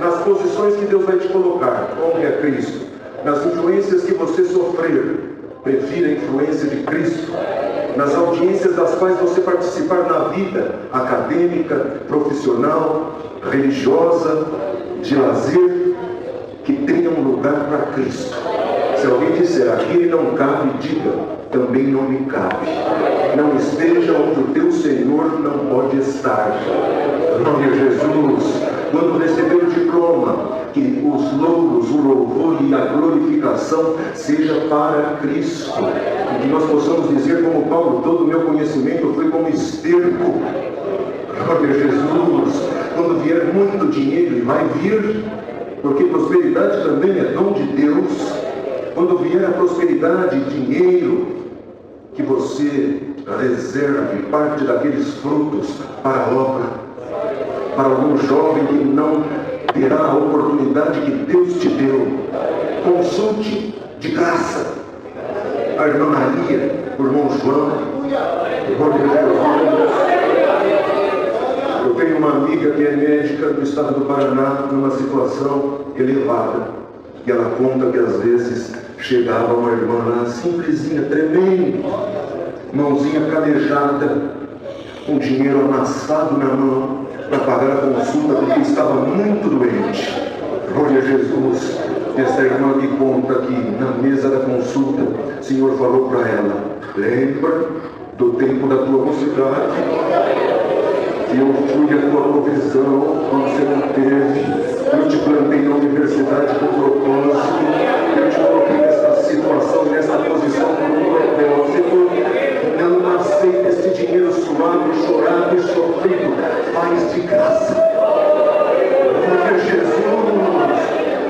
nas posições que Deus vai te colocar. Honre a Cristo. Nas influências que você sofrer, prefira a influência de Cristo. Nas audiências das quais você participar na vida acadêmica, profissional, religiosa, de lazer, que tenha um lugar para Cristo. Se alguém disser, aqui ele não cabe, diga, também não me cabe. Não esteja onde o teu Senhor não pode estar. Glória a Jesus. Quando receber o diploma, que os louros, o louvor e a glorificação seja para Cristo. E que nós possamos dizer como Paulo, todo o meu conhecimento foi como esterco. Glória a Jesus. Quando vier muito dinheiro, e vai vir, porque prosperidade também é dom de Deus. Quando vier a prosperidade e dinheiro, que você reserve parte daqueles frutos para a obra, para algum jovem que não terá a oportunidade que Deus te deu. Consulte de graça a irmã Maria, o irmão João. Eu tenho uma amiga que é médica no estado do Paraná, numa situação elevada, e ela conta que às vezes chegava uma irmã lá, simplesinha, tremendo, mãozinha calejada, com dinheiro amassado na mão, para pagar a consulta, porque estava muito doente. Glória a Jesus. Essa irmã me conta que na mesa da consulta, o Senhor falou para ela, lembra do tempo da tua mocidade, que eu fui a tua provisão quando você não teve, eu te plantei na universidade com propósito, eu te coloquei nessa situação, nessa posição por um propósito. Não aceita esse dinheiro suado, chorado e sofrido, faz de graça. Glória a Jesus.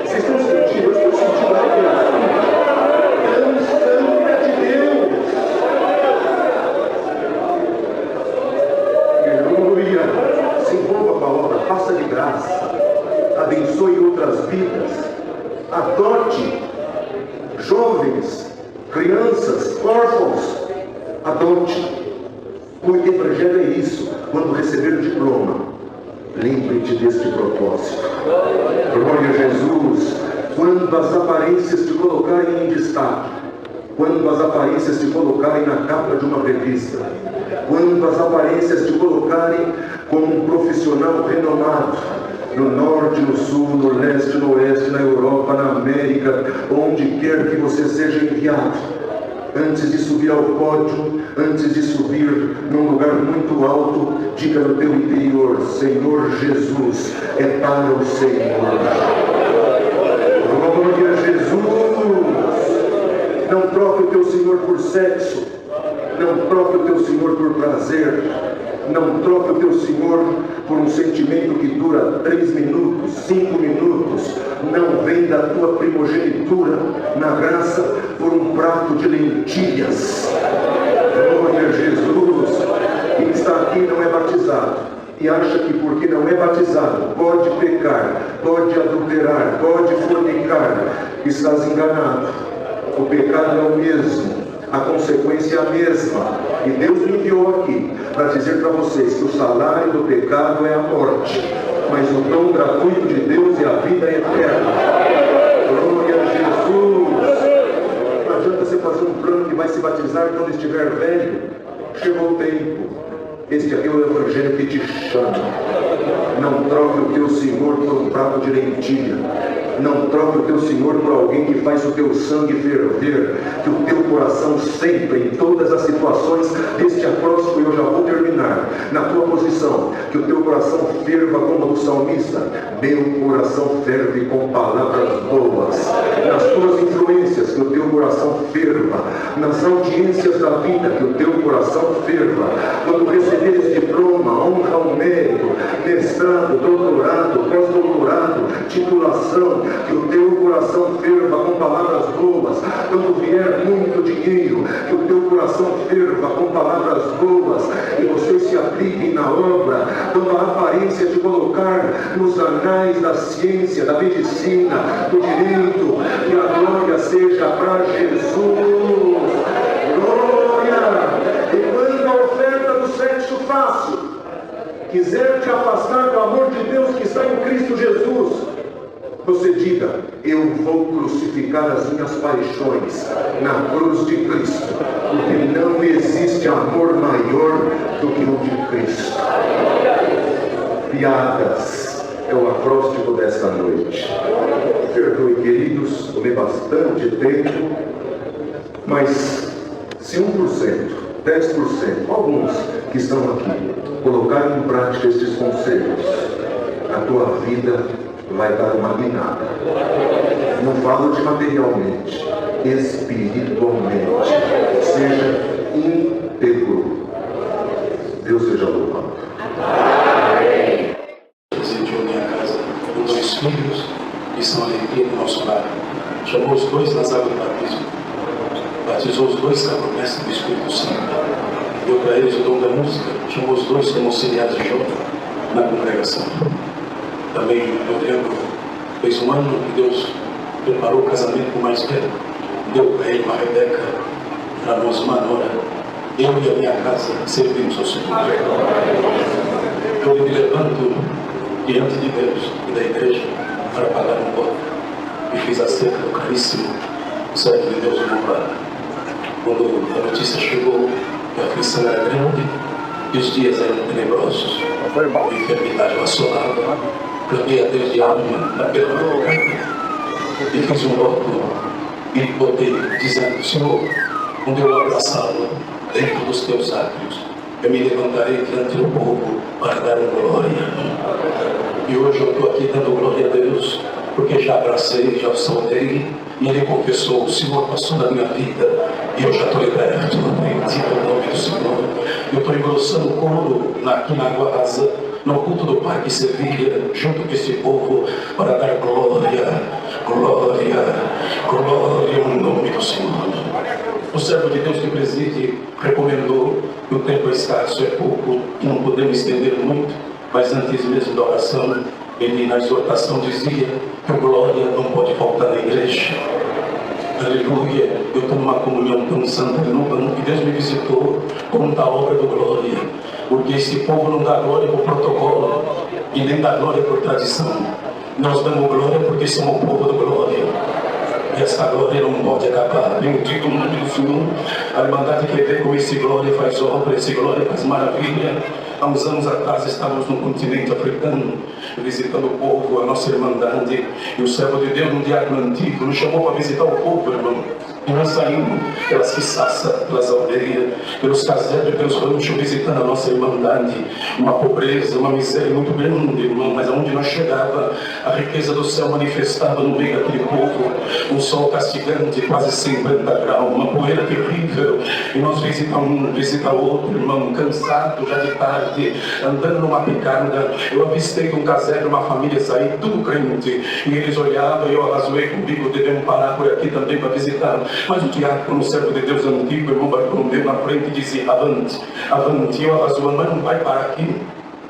Vocês estão sentindo? Eu estou sentindo a graça. É um sangue de Deus. Aleluia. Se envolva com a obra, faça de graça. Abençoe outras vidas. Adote jovens, crianças, órfãos. Adote. O Evangelho é isso. Quando receber o diploma, lembre-te deste propósito. Glória a Jesus. Quando as aparências te colocarem em destaque, quando as aparências te colocarem na capa de uma revista, quando as aparências te colocarem como um profissional renomado, no norte, no sul, no leste, no oeste, na Europa, na América, onde quer que você seja enviado, antes de subir ao pódio, antes de subir num lugar muito alto, diga no teu interior, Senhor Jesus, é para o Senhor. Glória a Jesus. Não troque o teu Senhor por sexo, não troque o teu Senhor por prazer, não troque o teu Senhor por um sentimento que dura 3 minutos, 5 minutos. Não venda a tua primogenitura na graça por um prato de lentilhas. Glória a Jesus. Quem está aqui não é batizado e acha que porque não é batizado pode pecar, pode adulterar, pode fornicar, estás enganado. O pecado é o mesmo, a consequência é a mesma. E Deus me enviou aqui para dizer para vocês que o salário do pecado é a morte, mas o dom gratuito de Deus é a vida eterna. Glória a Jesus. Não adianta você fazer um plano que vai se batizar quando estiver velho. Chegou o tempo. Este aqui é o Evangelho que te chama. Não troque o teu Senhor por um prato de lentilha. Não troque o teu Senhor por alguém que faz o teu sangue ferver. Que o teu coração sempre, em todas as situações deste acróstico, eu já vou terminar, na tua posição, que o teu coração ferva como do salmista. Meu coração ferve com palavras boas. Nas tuas influências, que o teu coração ferva. Nas audiências da vida, que o teu coração ferva. Quando receberes diploma, honra ao mérito, mestrado, doutorado, pós-doutorado, titulação, que o teu coração ferva com palavras boas. Quando vier muito dinheiro, que o teu coração ferva com palavras boas, e você se agridem na obra, dando a aparência de colocar nos anais da ciência, da medicina, do direito, que a glória seja para Jesus. Glória! E quando a oferta do sexo fácil quiser te afastar do amor de Deus que está em Cristo Jesus, você diga: eu vou crucificar as minhas paixões na cruz de Cristo, porque não existe amor maior do que o de Cristo. Piadas é o acróstico desta noite. Perdoe, queridos, tomei bastante tempo, mas se 1%, 10%, alguns que estão aqui, colocarem em prática estes conselhos, a tua vida vai dar uma guinada. Não falo de materialmente, espiritualmente. Seja íntegro. Deus seja louvado. Presidiu minha casa com 2 filhos que são a alegria do nosso lar. Chamou os 2 nas águas do batismo. Batizou os 2 com a promessa do Espírito Santo. Deu para eles o dom da música. Chamou os 2 como auxiliares de Jó na congregação. Também o Rodrigo fez 1 ano que Deus preparou o casamento com mais velho. Deu para ele uma Rebeca, para nós uma nora. Eu e a minha casa servimos ao Senhor. Eu me levanto diante de Deus e da igreja para pagar um voto. E fiz acerca do caríssimo servo de Deus honrado. Quando a notícia chegou que a aflição era grande e os dias eram tenebrosos, a enfermidade o assolava, clamei a Deus de alma na beira da madrugada e fiz um voto e botei, dizendo: Senhor, quando eu abraçá-lo dentro dos teus átrios, eu me levantarei diante do povo para dar glória. E hoje eu estou aqui dando glória a Deus, porque já abracei, já saudei, e Ele confessou: o Senhor passou na minha vida, e eu já estou liberto, bendito o nome do Senhor. Eu estou engrossando o coro aqui na Água Rasa, no culto do Parque Sevilha, junto com esse povo, para dar glória, glória, glória ao nome do Senhor. O servo de Deus que preside recomendou que o tempo é escasso, é pouco, não podemos estender muito, mas antes mesmo da oração, ele na exortação dizia que o glória não pode faltar na igreja. Aleluia, eu estou numa comunhão tão santa no banco que Deus me visitou com a obra do glória, porque esse povo não dá glória por protocolo e nem dá glória por tradição. Nós damos glória porque somos o povo do glória. E essa glória não pode acabar. Bendito o nome do Senhor. A Irmandade que vê como esse glória faz obra, esse glória faz maravilha. Há uns anos atrás estávamos no continente africano, visitando o povo, a nossa Irmandade, e o servo de Deus, um diácono antigo, nos chamou para visitar o povo, irmão. E nós saímos pelas quiçaças, pelas aldeias, pelos casebres, pelos ranchos, visitando a nossa Irmandade. Uma pobreza, uma miséria muito grande, irmão, mas aonde nós chegava, a riqueza do céu manifestava no meio daquele povo. Um sol castigante, quase 50 graus, uma poeira terrível. E nós visitamos um, visita outro, irmão, cansado já de tarde, andando numa picada. Eu avistei de um casebre, uma família sair, tudo crente. E eles olhavam e eu arrazoei comigo, devemos parar por aqui também para visitar. Mas o diácono, o servo de Deus antigo, o irmão Bartolomeu na frente, dizia: avante, avante. E eu arrazoando: mas não vai parar aqui.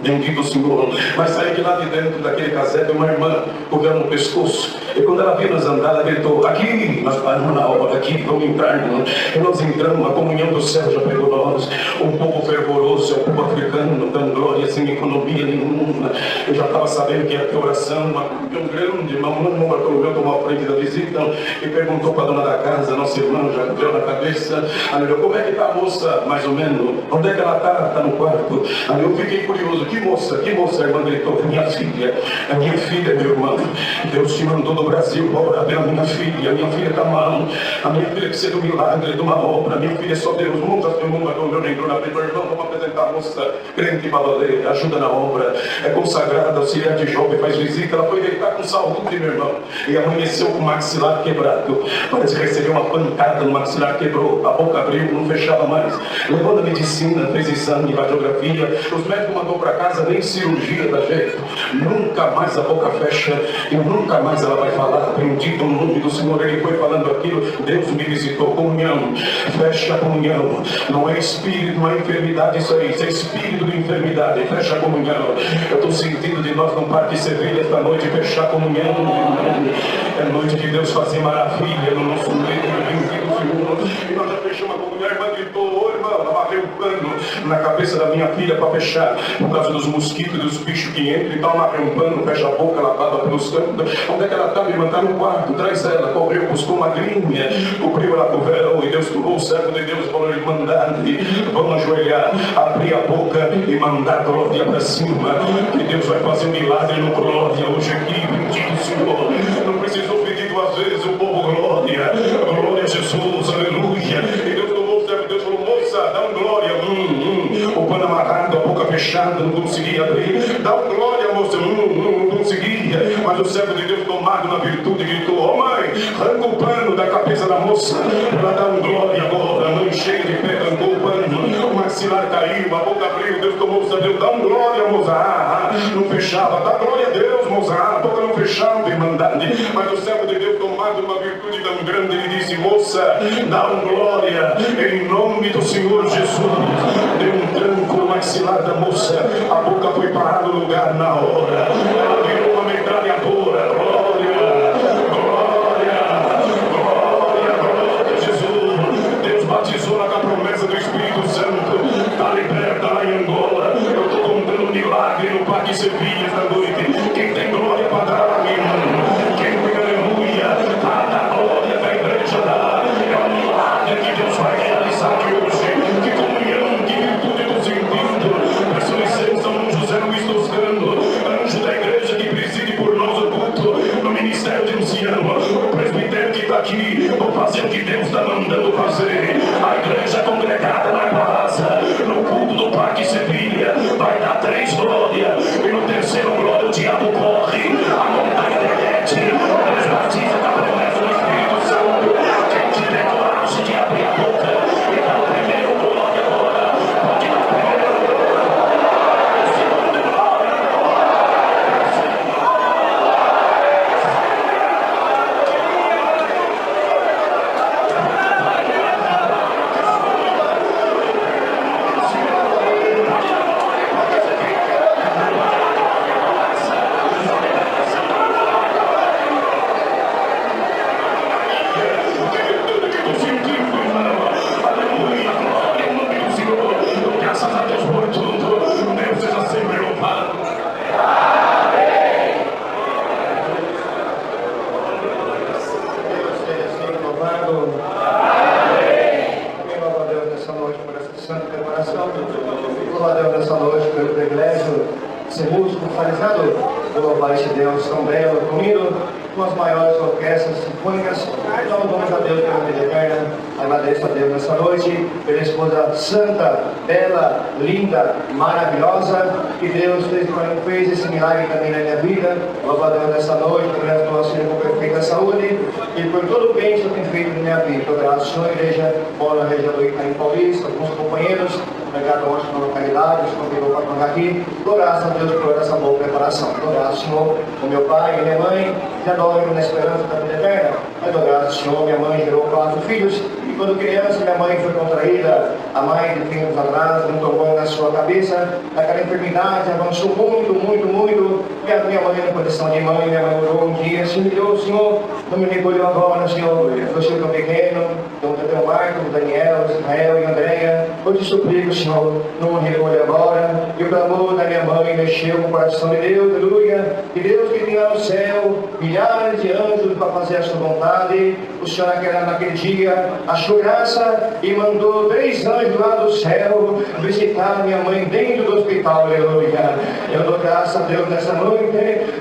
Bendito o Senhor. Mas saí de lá de dentro daquele casebre uma irmã com o véu no pescoço. E quando ela viu nos andar, ela gritou: aqui, nós paramos na hora, aqui, vamos entrar, irmão. E nós entramos, a comunhão do céu já pegou nós. Um povo fervoroso, um povo africano, dando glória sem economia nenhuma. Eu já estava sabendo que ia ter oração, uma comunhão grande. Uma irmã Bartolomeu tomou a frente da visita e perguntou para a dona da casa, nossa irmã, já com o véu na cabeça: aleluia, como é que está a moça, mais ou menos? Onde é que ela está? Está no quarto. Aí eu fiquei curioso: que moça, a irmã gritou: minha filha, meu irmão, Deus te mandou do Brasil, ora pela minha filha está mal, a minha filha precisa do milagre, de uma obra, minha filha é só Deus, nunca foi uma, quando eu entrou na frente, irmão, vamos apresentar a moça, crente baladeira, ajuda na obra, é consagrada, auxiliar de jovem, faz visita, ela foi deitar com saúde, meu irmão, e amanheceu com o maxilar quebrado, parece que recebeu uma pancada no maxilar, quebrou, a boca abriu, não fechava mais, levou a medicina, fez exame, radiografia, os médicos mandou para casa, nem cirurgia dá jeito, nunca mais a boca fecha e nunca mais ela vai falar. Bendito o nome do Senhor. Ele foi falando aquilo: Deus me visitou. Comunhão, fecha a comunhão, não é espírito, não é enfermidade isso aí, doença, espírito de enfermidade, fecha a comunhão. Eu estou sentindo de nós num Parque Sevilha esta noite, fechar a comunhão. É noite de Deus fazer maravilha no nosso meio, bendito Senhor. E nós já fechamos a comunhão, a irmã gritou, ô irmã, amarrei um pano na cabeça da minha filha para fechar, por causa dos mosquitos e dos bichos que entram, então amarrei um pano, fecha a boca, ela baba pelos cantos. Onde é que ela está? Me mandar no quarto, traz ela, correu, buscou uma grinha, cobriu ela com o véu, e Deus tomou o servo de Deus, falou, irmandade, vamos ajoelhar, abrir a boca e mandar glória para cima, que Deus vai fazer um milagre no glória hoje aqui, bendito Senhor. Não precisou pedir duas vezes o povo glória, glória a Jesus, aleluia. E Deus tomou o servo de Deus, falou, moça, dá um glória, o pano amarrado, a boca fechada, não conseguia abrir, dá um glória, moça, não conseguia, mas o servo de Deus tomado na virtude gritou, ó mãe, arranca o pano da cabeça da moça, ela dá um glória agora, a mãe cheia de pé, arrancou o pano, o maxilar caiu, a boca abriu, Deus tomou o servo de Deus, dá um glória, moça, não fechava, dá glória a Deus, moça, a boca não fechava, irmandade, mas o servo de Deus tomado uma virtude tão grande, ele disse, moça, dá um glória, em nome do Senhor Jesus, deu um tranco no maxilar da moça, a boca foi parar no lugar na hora, ela virou uma metralhadora, glória, Jesus, Deus batizou na promessa do Espírito Santo, está liberta lá em Angola, eu estou contando um milagre no Parque Sevilha esta noite, quem tem glória para dar a mim, quem tem aleluia, a glória da igreja dá, é um milagre que Deus vai realizar aqui hoje, que comunhão, que virtude do sentido, peço licença, um José Luiz Toscano, anjo da igreja que preside por nós o culto, no ministério de ancião, o presbitério que está aqui, vou fazer o que Deus está mandando fazer, a igreja congregada na casa, no culto do Parque Sevilha, vai dar 3 glórias, e no terceiro glória o diabo corre, a montanha derrete, Deus batiza da promessa do Espírito Santo, quem tiver coragem de abrir a boca, e dar o primeiro glória agora, pode dar o primeiro glória, o segundo glória, graças a Deus por tudo, Deus seja sempre louvado. Deus seja sempre louvado. Amém. Louva a Deus nessa noite por essa santa preparação. Louva a Deus nessa noite pelo privilégio de ser músico qualificado. Vou louvar este Deus tão belo comigo, com as maiores orquestras sinfônicas. Então, vamos a Deus pela vida eterna. Agradeço a Deus nessa noite pela esposa santa, bela, linda, maravilhosa, que Deus fez esse milagre também na minha vida. Louvo a Deus nessa noite por ela tua filha com perfeita saúde e por todo o bem que você tem feito na minha vida. Toda a sua igreja, moro na região do Itaim Paulista, alguns companheiros, obrigado hoje na localidade, os convidou para cantar aqui. Graças a Deus por essa boa preparação. Graças, Senhor, o meu pai e minha mãe, te adoro na esperança da vida eterna. Graças, Senhor, minha mãe gerou 4 filhos. E quando criança, minha mãe foi contraída, a mãe de tempos atrás, não tomou na sua cabeça, aquela enfermidade avançou muito, e a minha mãe, na condição de mãe, minha mãe orou um dia, se humilhou, Senhor, não me recolheu agora, Senhor, eu sou tão pequeno, então o Marco, o Daniel, o Israel e a Andréia, eu te suplico, Senhor, não me recolhe agora, e o clamor da minha mãe mexeu com o coração de Deus, aleluia, e Deus que tinha no céu milhares de anjos para fazer a sua vontade, o Senhor naquele dia achou graça e mandou 3 anjos lá do céu visitar minha mãe dentro do hospital, aleluia. Eu dou graças a Deus nessa noite,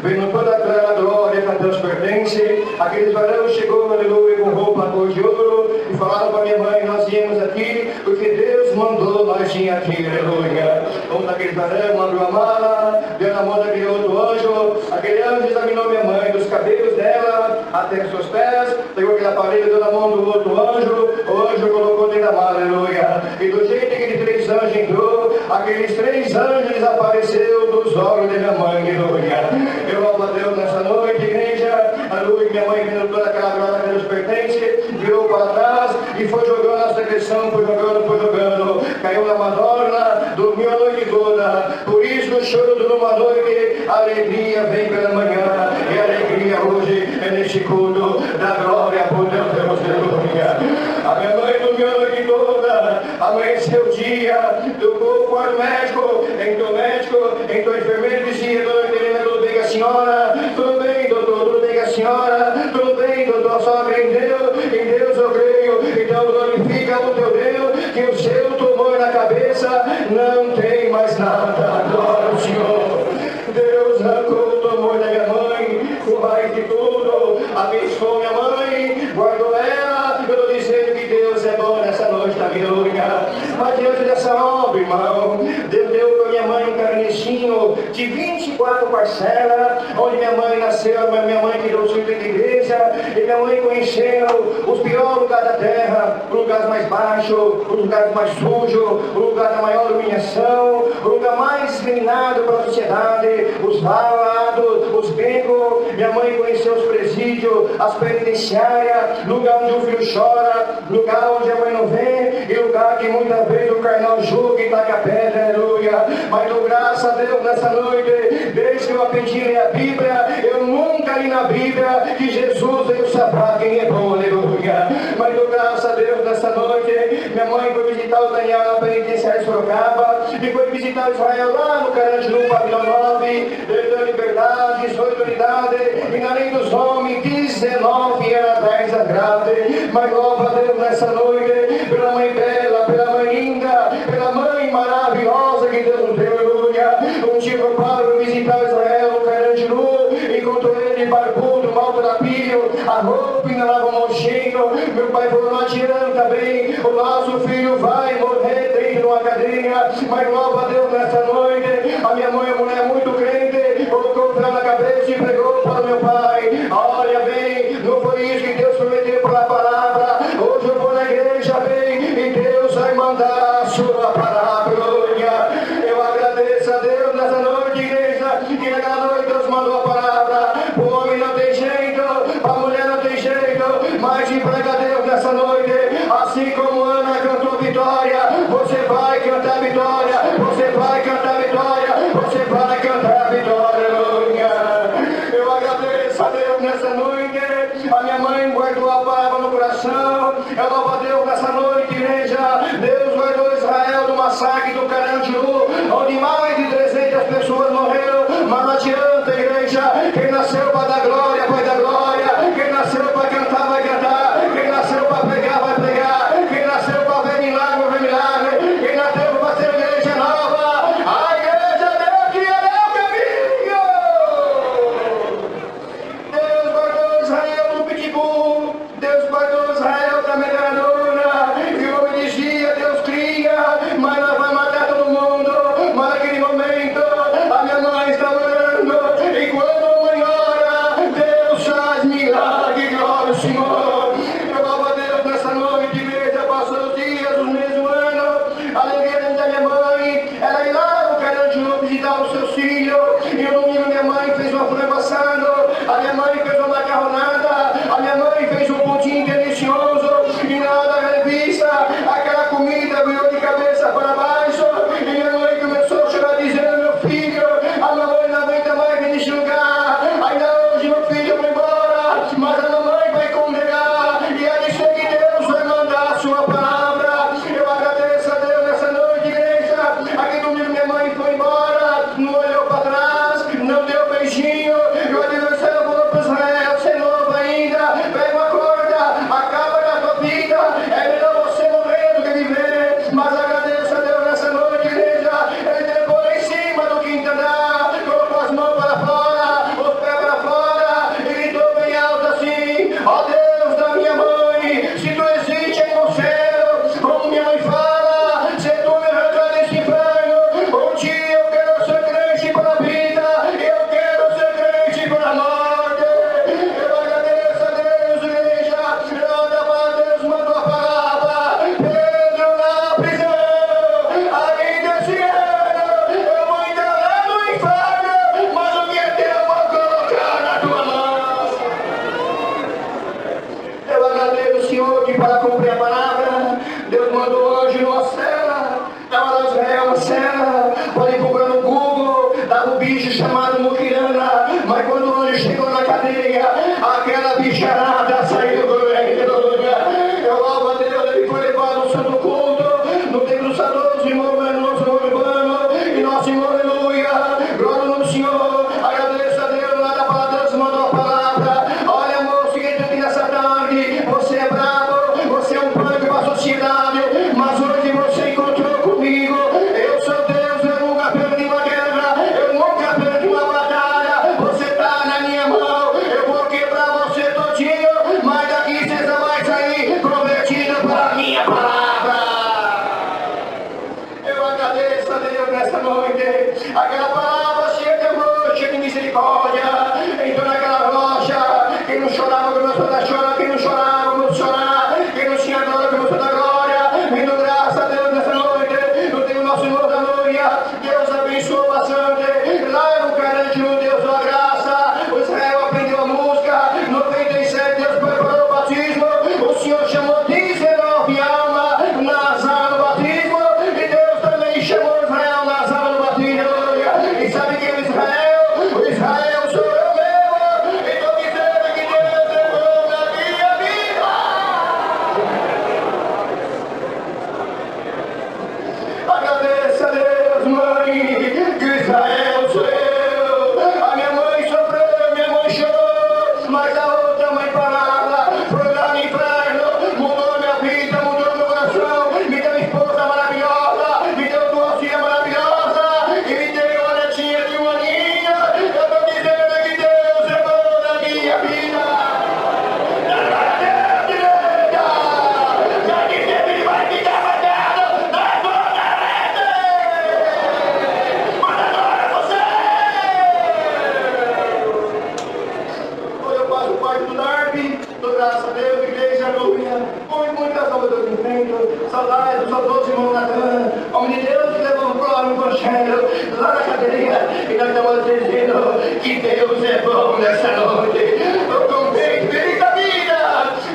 vendo toda aquela glória que a Deus pertence. Aqueles varões chegou, aleluia, com roupa cor de ouro e falaram para minha mãe, nós viemos aqui porque Deus mandou nós vir aqui, aleluia. Um daqueles varões mandou a mala, deu na mão daquele outro anjo, aquele anjo examinou minha mãe dos cabelos dela até os seus pés, pegou aquele aparelho, deu na mão do outro anjo, o anjo colocou dentro da mala, aleluia. E do jeito que aqueles 3 anjos entrou, aqueles 3 anjos desapareceram dos olhos de minha mãe, aleluia. Eu louvo a Deus nessa noite, igreja, aleluia. Minha mãe vindo toda aquela glória que Deus pertence, virou para trás e foi jogando a secreção, foi jogando, caiu na Madonna, dormiu toda. Por isso o choro dura uma noite, a alegria vem pela manhã. E a alegria hoje é neste culto da glória por Deus, aleluia. A minha mãe dormiu a noite toda, amanheceu o dia, tocou para o médico, entrou o médico, entrou o enfermeiro e dizia: dona Helena, tudo bem com a senhora? Tudo bem, doutor, tudo bem com a senhora? Tudo bem, doutor, só crê em Deus eu creio. Então glorifica o teu Deus, que o seu tumor na cabeça não tem mais nada. Glória ao Senhor. Deus arrancou o tumor da minha mãe, o mais de tudo, abençoou minha mãe, guardou ela. Eu estou dizendo que Deus é bom nessa noite, aleluia. Mas diante dessa obra, irmão, Deus deu para minha mãe um carnecinho de 24 parcelas, onde minha mãe nasceu, minha mãe tirou o filho da igreja, e minha mãe conheceu os piores lugares da terra, os lugares mais baixos, os lugares mais sujos, o lugar da maior humilhação, o lugar mais discriminado pela sociedade, os valados, os becos. Minha mãe conheceu os presídios, as penitenciárias, lugar onde o filho chora, lugar onde a mãe não vê, e lugar que muitas vezes o carnal julga e taca a pedra, aleluia. Mas dou graças a Deus nessa noite, desde que eu aprendi a ler a Bíblia, eu nunca li na Bíblia que Jesus veio salvar quem é bom, aleluia. Mas dou graças a Deus nessa noite. Minha mãe foi visitar o Daniel na penitenciária de Sorocaba, e foi visitar Israel lá no Carandiru, pavilhão 9, ele deu liberdade, 18 unidade, e na lei dos homens, 19 era atrás da grade. Mas louva a Deus nessa noite, pela mãe bela, pela mãe linda, pela mãe maravilhosa que Deus nos deu, aleluia. Um dia meu pai foi visitar Israel no Carandiru, encontrou ele barbudo, maltrapilho, a roupa ainda lava mochinho. Meu pai falou: não adianta bem, o nosso filho vai morrer dentro de uma cadeia. Mas louva a Deus nessa noite, a minha mãe é uma mulher muito crente, colocou o pé na cabeça e pregou para o meu pai: olha bem, não foi isso que Deus prometeu pela palavra. Hoje eu vou na igreja, bem, e Deus vai mandar a sua palavra, glória. Eu agradeço a Deus nessa noite, igreja, que naquela noite Deus mandou a palavra. O homem não tem jeito, a mulher não tem jeito, mas emprega a Deus nessa noite. Assim como Ana cantou vitória, você vai cantar vitória, você vai cantar vitória, você vai cantar vitória, aleluia. Eu agradeço a Deus nessa noite, a minha mãe guardou a palavra no coração. Eu louvo a Deus nessa noite, igreja. Deus guardou Israel do massacre do Carandiru, onde mais de 300 pessoas morreram. Mas não adianta, igreja, quem nasceu para dar glória, vai dar glória. Quem nasceu para cantar, vai cantar. Quem nasceu para pregar, vai pregar. Quem nasceu para ver milagre, vai ver milagre. Quem nasceu para ser igreja nova, a igreja Deus que é o caminho. Deus guardou Israel do pitbull, Deus guardou Israel da metralhadora. E o homem dizia: Deus cria, mas nós vamos matar todo mundo. Mas naquele momento, a minha mãe estava orando, e quando a mãe ora, Deus faz milagre, glória ao Senhor. Eu louvo a Deus nessa noite, igreja. Passou os dias, os meses, o ano, a alegria da minha mãe era ir lá no Carandiru visitar os seus filhos. E no domingo minha mãe fez uma frango assado, a minha mãe fez uma macarronada, a minha mãe fez um pudim delicioso, e na hora da revista, aquela comida virou de cabeça para baixo, e minha mãe começou a chorar dizendo: meu filho, a mamãe não aguenta mais vir neste lugar, ainda hoje meu filho vai embora, mas a mamãe vai condenar, e ela disse que Deus vai mandar a sua palavra. Eu agradeço a Deus nessa noite, igreja. Aquele domingo minha mãe foi embora, não olhou para trás, não deu beijinho, e o adversário falou para Israel: você é novo ainda, pega uma corda, acaba na tua vida, é melhor você morrer do que viver. Mas agradeço a Deus nessa noite, igreja. Ele levou lá em cima do quinto andar, colocou as mãos para fora, os pés para fora, e gritou bem alto assim: ó Deus da minha mãe, se tu existe aí no céu, como minha mãe fala, se tu me arrancar desse inferno, um dia eu Senhor, aleluia. Glória ao nome do Senhor. Agradeço a Deus, lá da palavra, Deus mandou a palavra. Olha, amor, seguinte aqui nessa tarde. Você é bravo, você é um pânico para a sociedade. Mas hoje você encontrou comigo. Eu sou Deus, eu nunca perdi uma guerra. Eu nunca perdi uma batalha. Você está na minha mão. Eu vou quebrar você todinho. Mas daqui você já vai sair prometido para a minha palavra. Eu agradeço a Deus nessa noite. Aquela palavra cheia de amor, cheia de misericórdia. Então naquela rocha, quem não chorava começou a chorar, quem não chorava começou a chorar, quem não tinha glória começou a dar glória. Vindo graça a Deus nessa noite. Eu tenho nosso irmão da glória. Deus abençoou bastante. Lá no Carandiru, Deus deu a graça. O Israel aprendeu a música. 97 Deus preparou o batismo. O Senhor chamou 19 almas nas águas do batismo. E Deus também chamou Israel nas águas do batismo. E sabe quem é o Israel? O Israel sou eu mesmo. E estou dizendo que Deus é bom na minha vida. Agradeça a Deus, mãe, que Israel sou eu. A minha mãe sofreu, minha mãe chorou, mas a outra mãe parada foi lá no inferno, mudou minha vida, mudou meu coração, me deu uma esposa maravilhosa, me deu duas filhas maravilhosas e me deu uma netinha de 1 aninho. Eu estou dizendo que Deus é bom na minha vida. Já que Ele vai me dar batendo na tua rede. Manda agora você! Hoje eu faço parte do NARP, dou graças a Deus, igreja, aleluia. Com muitas obras do enfrento, saudades dos saudosos irmãos Natan, homem de Deus que levantou o evangelho lá na cadeirinha, e nós estamos dizendo que Deus é bom nessa noite. Eu estou bem feliz da vida,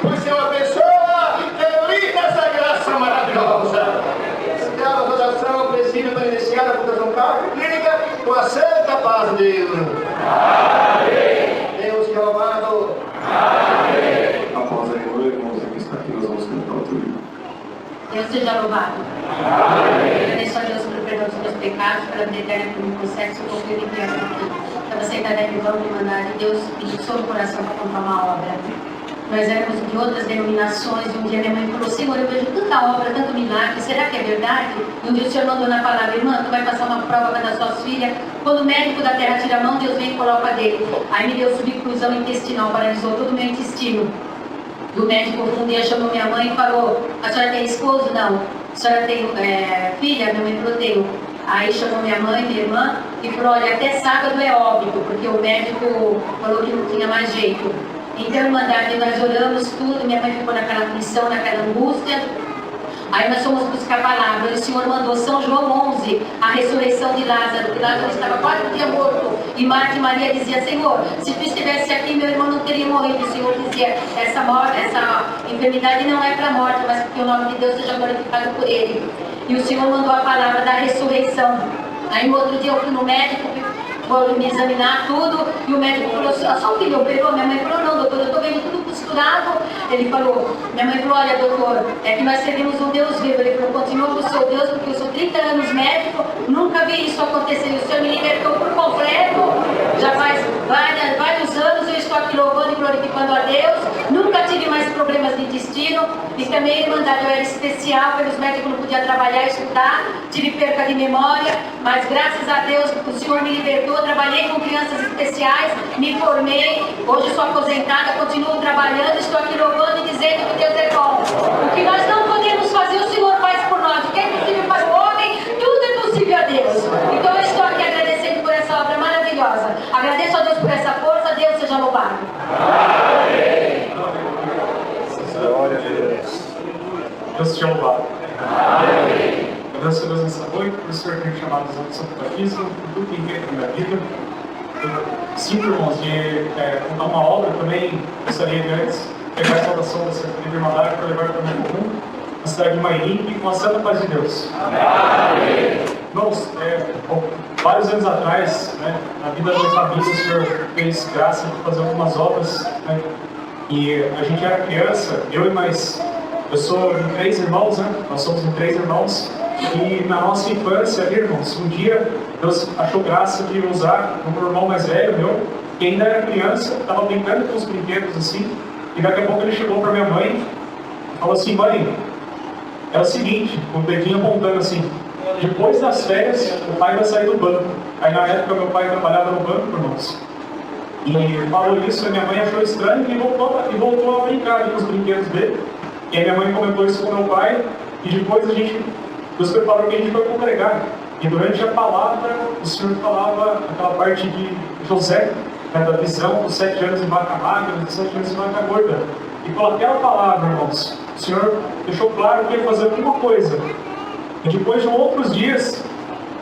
por ser uma pessoa feliz nessa graça maravilhosa. Grava a rotação, presídio para iniciar a Fundação Cárcere Clínica, com a santa paz de Deus. Deus que é amado. Após a leitura, irmãos, aqui está aqui, nós vamos cantar o teu livro. Deus seja louvado. Agradeço a Deus pelo perdão dos meus pecados, pela vida eterna que me concede, se eu confio em Deus aqui. Estava sentada em vão de mandar de Deus pediu sobre o coração para contar uma obra. Nós éramos de outras denominações, e um dia minha mãe falou: Senhor, eu vejo tanta obra, tanto milagre, será que é verdade? E um dia o Senhor mandou na palavra: irmã, tu vai passar uma prova para das suas filhas. Quando o médico da terra tira a mão, Deus vem e coloca dele. Aí me deu subclusão intestinal, paralisou todo o meu intestino. O médico um dia chamou minha mãe e falou: a senhora tem esposo? Não. A senhora tem filha? Minha mãe falou: tenho. Aí chamou minha mãe, minha irmã, e falou: olha, até sábado é óbito, porque o médico falou que não tinha mais jeito. Então, Irmandade, nós oramos tudo, minha mãe ficou naquela aflição, naquela angústia. Aí nós fomos buscar a palavra, e o Senhor mandou São João 11, a ressurreição de Lázaro, que Lázaro estava 4 dias morto. E Marta e Maria diziam: Senhor, se tu estivesse aqui, meu irmão não teria morrido. O Senhor dizia: essa enfermidade não é para a morte, mas porque o nome de Deus seja glorificado por ele. E o Senhor mandou a palavra da ressurreição. Aí no outro dia eu fui no médico, foram me examinar tudo, e o médico falou: só o filho operou? Minha mãe falou: não, doutor, eu estou vendo tudo costurado. Ele falou, minha mãe falou: olha, doutor, é que nós servimos um Deus vivo. Ele falou: continua com o seu Deus, porque eu sou 30 anos médico, nunca vi isso acontecer. E o Senhor me libertou por completo, já faz vários anos eu estou aqui louvando e glorificando a Deus, nunca tive mais problemas de intestino, e também, Irmandade, eu era especial, pelos médicos não podia trabalhar e estudar, tive perca de memória, mas graças a Deus o Senhor me libertou. Trabalhei com crianças especiais, me formei, hoje sou aposentada, continuo trabalhando, estou aqui louvando e dizendo que Deus é bom. O que nós não podemos fazer, o Senhor faz por nós. O que é possível para o homem, tudo é possível a Deus. Então eu estou aqui agradecendo por essa obra maravilhosa. Agradeço a Deus por essa força, Deus seja louvado. Amém. Glória a Deus. Deus seja louvado. Amém. Agradeço a Deus nessa noite, por o Senhor ter chamado os outros Santo Batismo, por tudo que tem feito na minha vida. Sinto, irmãos, de contar uma obra também. Gostaria de antes pegar a saudação da Santa Irmandade para levar para o meu comum, na cidade de Mairim, e com a santa paz de Deus. Amém. Irmãos, vários anos atrás, né, na vida da minha família, o Senhor fez graça de fazer algumas obras, né, e a gente era criança, eu sou em 3 irmãos, né? Nós somos em 3 irmãos, E na nossa infância, irmãos, um dia Deus achou graça de usar o meu irmão mais velho, que ainda era criança, estava brincando com os brinquedos assim, e daqui a pouco ele chegou para minha mãe e falou assim: mãe, é o seguinte, com o dedinho apontando assim, depois das férias o pai vai sair do banco. Aí na época meu pai trabalhava no banco, irmãos, e falou isso, a minha mãe achou estranho e voltou a brincar com os brinquedos dele. E aí minha mãe comentou isso com meu pai, e depois Deus preparou que a gente foi congregar. E durante a palavra, o Senhor falava aquela parte de José, né, da visão dos 7 anos em vaca magra, dos 7 anos em vaca gorda. E com aquela palavra, irmãos, o Senhor deixou claro que ia fazer alguma coisa. E depois de outros dias,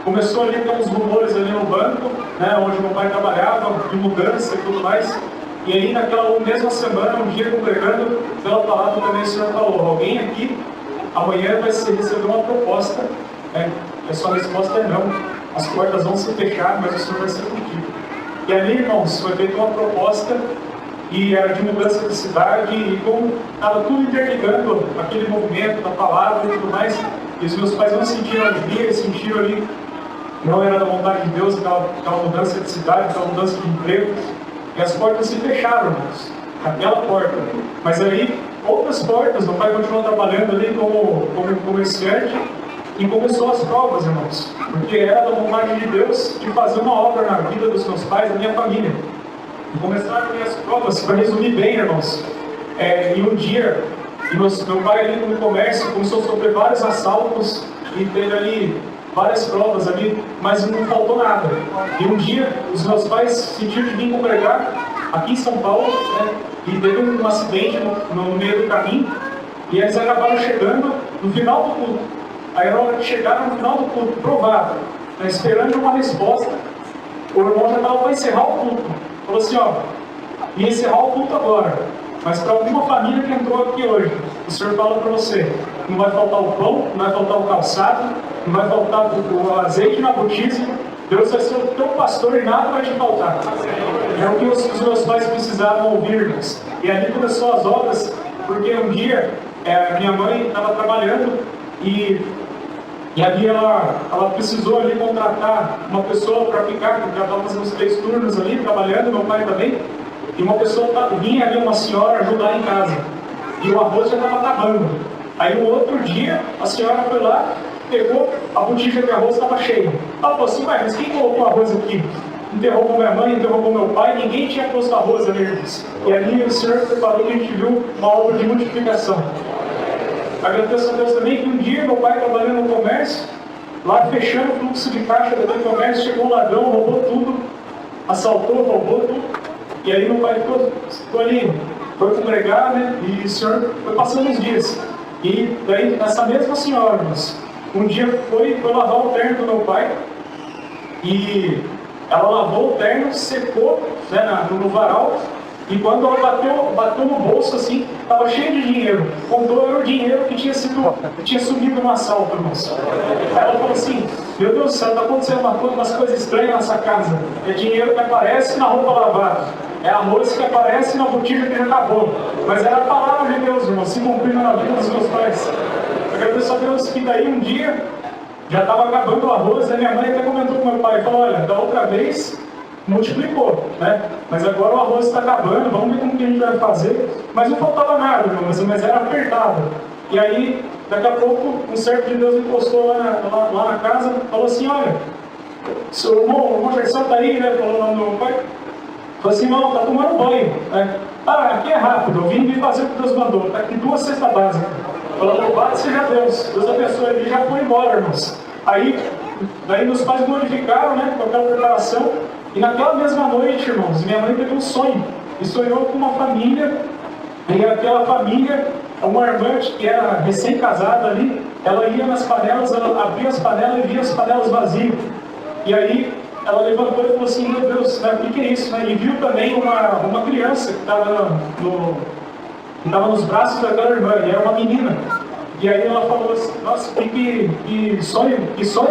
começou ali a ter uns rumores ali no banco, né, onde meu pai trabalhava, de mudança e tudo mais. E aí naquela mesma semana, um dia congregando, pela palavra também o Senhor falou: alguém aqui amanhã vai receber uma proposta, né? A sua resposta é não. As portas vão se fechar, mas o Senhor vai ser contigo. E ali, irmãos, foi feita uma proposta, e era de mudança de cidade, e como estava tudo interligando aquele movimento da palavra e tudo mais, e os meus pais não sentiram alegria, eles sentiram ali, não era da vontade de Deus, aquela mudança de cidade, aquela mudança de emprego, e as portas se fecharam, irmãos, aquela porta. Mas aí, outras portas, meu pai continuou trabalhando ali como comerciante, e começou as provas, irmãos, porque era da vontade de Deus de fazer uma obra na vida dos meus pais, da minha família. E começaram as provas, para resumir bem, irmãos. E um dia, meu pai ali no comércio começou a sofrer vários assaltos, e teve ali várias provas ali, mas não faltou nada. E um dia, os meus pais sentiram de vir congregar aqui em São Paulo, né, e teve um acidente no meio do caminho, e eles acabaram chegando no final do culto. Aí na hora que chegaram no final do culto, provado, né, esperando uma resposta, o irmão já estava para encerrar o culto. Falou assim: ó, ia encerrar o culto agora, mas para alguma família que entrou aqui hoje, o Senhor fala para você: não vai faltar o pão, não vai faltar o calçado, não vai faltar o azeite na botija, Deus vai ser o teu pastor e nada vai te faltar. É o que os meus pais precisavam ouvir, irmãos. E ali começou as obras, porque um dia minha mãe estava trabalhando e ali ela precisou ali contratar uma pessoa para ficar, porque ela estava fazendo os 3 turnos ali, trabalhando, meu pai também. E uma pessoa vinha ali, uma senhora, ajudar em casa. E o arroz já estava acabando. Aí no outro dia, a senhora foi lá, pegou a botija de arroz, estava cheia. Ela falou assim: mas quem colocou arroz aqui? Interrogou minha mãe, interrogou meu pai, ninguém tinha posto arroz ali, irmãos. E ali o Senhor preparou que a gente viu uma obra de multiplicação. Agradeço a Deus também que um dia meu pai trabalhando no comércio, lá fechando o fluxo de caixa do comércio, chegou um ladrão, roubou tudo, assaltou, roubou tudo. E aí meu pai ficou ali, foi congregar, né? E o Senhor foi passando os dias. E daí essa mesma senhora, um dia foi lavar o terno do meu pai, e ela lavou o terno, secou, né, no varal. E quando ela bateu no bolso assim, estava cheio de dinheiro. Contou, era o dinheiro que tinha sumido no assalto, irmãos. Aí ela falou assim: meu Deus do céu, está acontecendo umas coisas estranhas nessa casa. É dinheiro que aparece na roupa lavada, é arroz que aparece na botija que já acabou. Mas era a palavra de Deus, irmão, se cumprindo na vida dos meus pais. Agradeço a Deus que daí um dia já estava acabando o arroz, e minha mãe até comentou com meu pai, falou: olha, da outra vez multiplicou, né? Mas agora o arroz está acabando, vamos ver como que a gente vai fazer. Mas não faltava nada, irmão, mas era apertado. E aí, daqui a pouco, um servo de Deus encostou lá na casa, falou assim: olha, seu irmão Gerson está aí, né? Falou o nome do meu pai. Falou assim: irmão, está tomando banho, né? Aqui é rápido, eu vim fazer o que Deus mandou. Está aqui 2 cestas básicas. Falou: louvado seja Deus, Deus abençoe ele, já foi embora, irmãos. Daí meus pais glorificaram, né, com aquela preparação. E naquela mesma noite, irmãos, minha mãe teve um sonho. E sonhou com uma família. E aquela família, uma irmã que era recém-casada ali, ela ia nas panelas, ela abria as panelas e via as panelas vazias. E aí ela levantou e falou assim: meu Deus, né, o que é isso? Né? E viu também uma criança que estava nos braços daquela irmã, e era uma menina. E aí ela falou assim: nossa, que sonho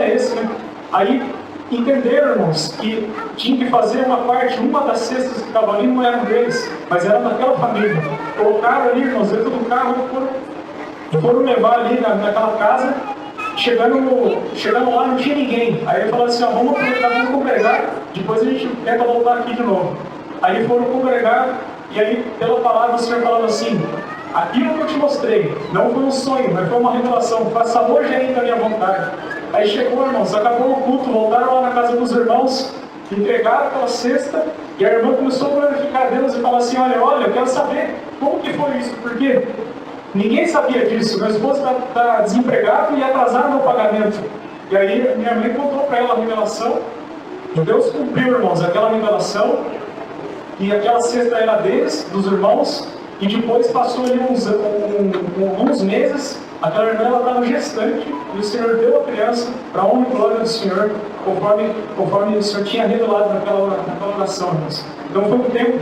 é esse, né? Aí entenderam, irmãos, que tinha que fazer uma das cestas que estava ali não era deles, mas era daquela família. Colocaram ali, irmãos, dentro do carro e foram levar ali naquela casa. chegando lá não tinha ninguém. Aí ele falou assim, ó, vamos aproveitar, vamos congregar, depois a gente tenta voltar aqui de novo. Aí foram congregar, e aí pela palavra o Senhor falava assim, aquilo que eu te mostrei, não foi um sonho, mas foi uma revelação, faça hoje ainda a minha vontade. Aí chegou, irmãos, acabou o culto, voltaram lá na casa dos irmãos, entregaram aquela cesta, e a irmã começou a glorificar Deus e falar assim, olha, eu quero saber como que foi isso, porque ninguém sabia disso, meu esposo está desempregado e atrasaram meu pagamento. E aí minha mãe contou para ela a revelação, Deus cumpriu, irmãos, aquela revelação, e aquela cesta era deles, dos irmãos, e depois passou ali alguns meses, aquela irmã estava gestante, e o Senhor deu a criança para a honra e glória do Senhor, conforme o Senhor tinha revelado naquela oração, irmãos. Então foi um tempo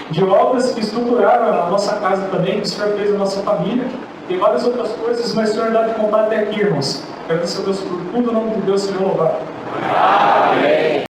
de obras que estruturaram a nossa casa também, que o Senhor fez a nossa família, e várias outras coisas, mas o Senhor dá de contar até aqui, irmãos. Agradeço a Deus por tudo, o nome de Deus seja louvado.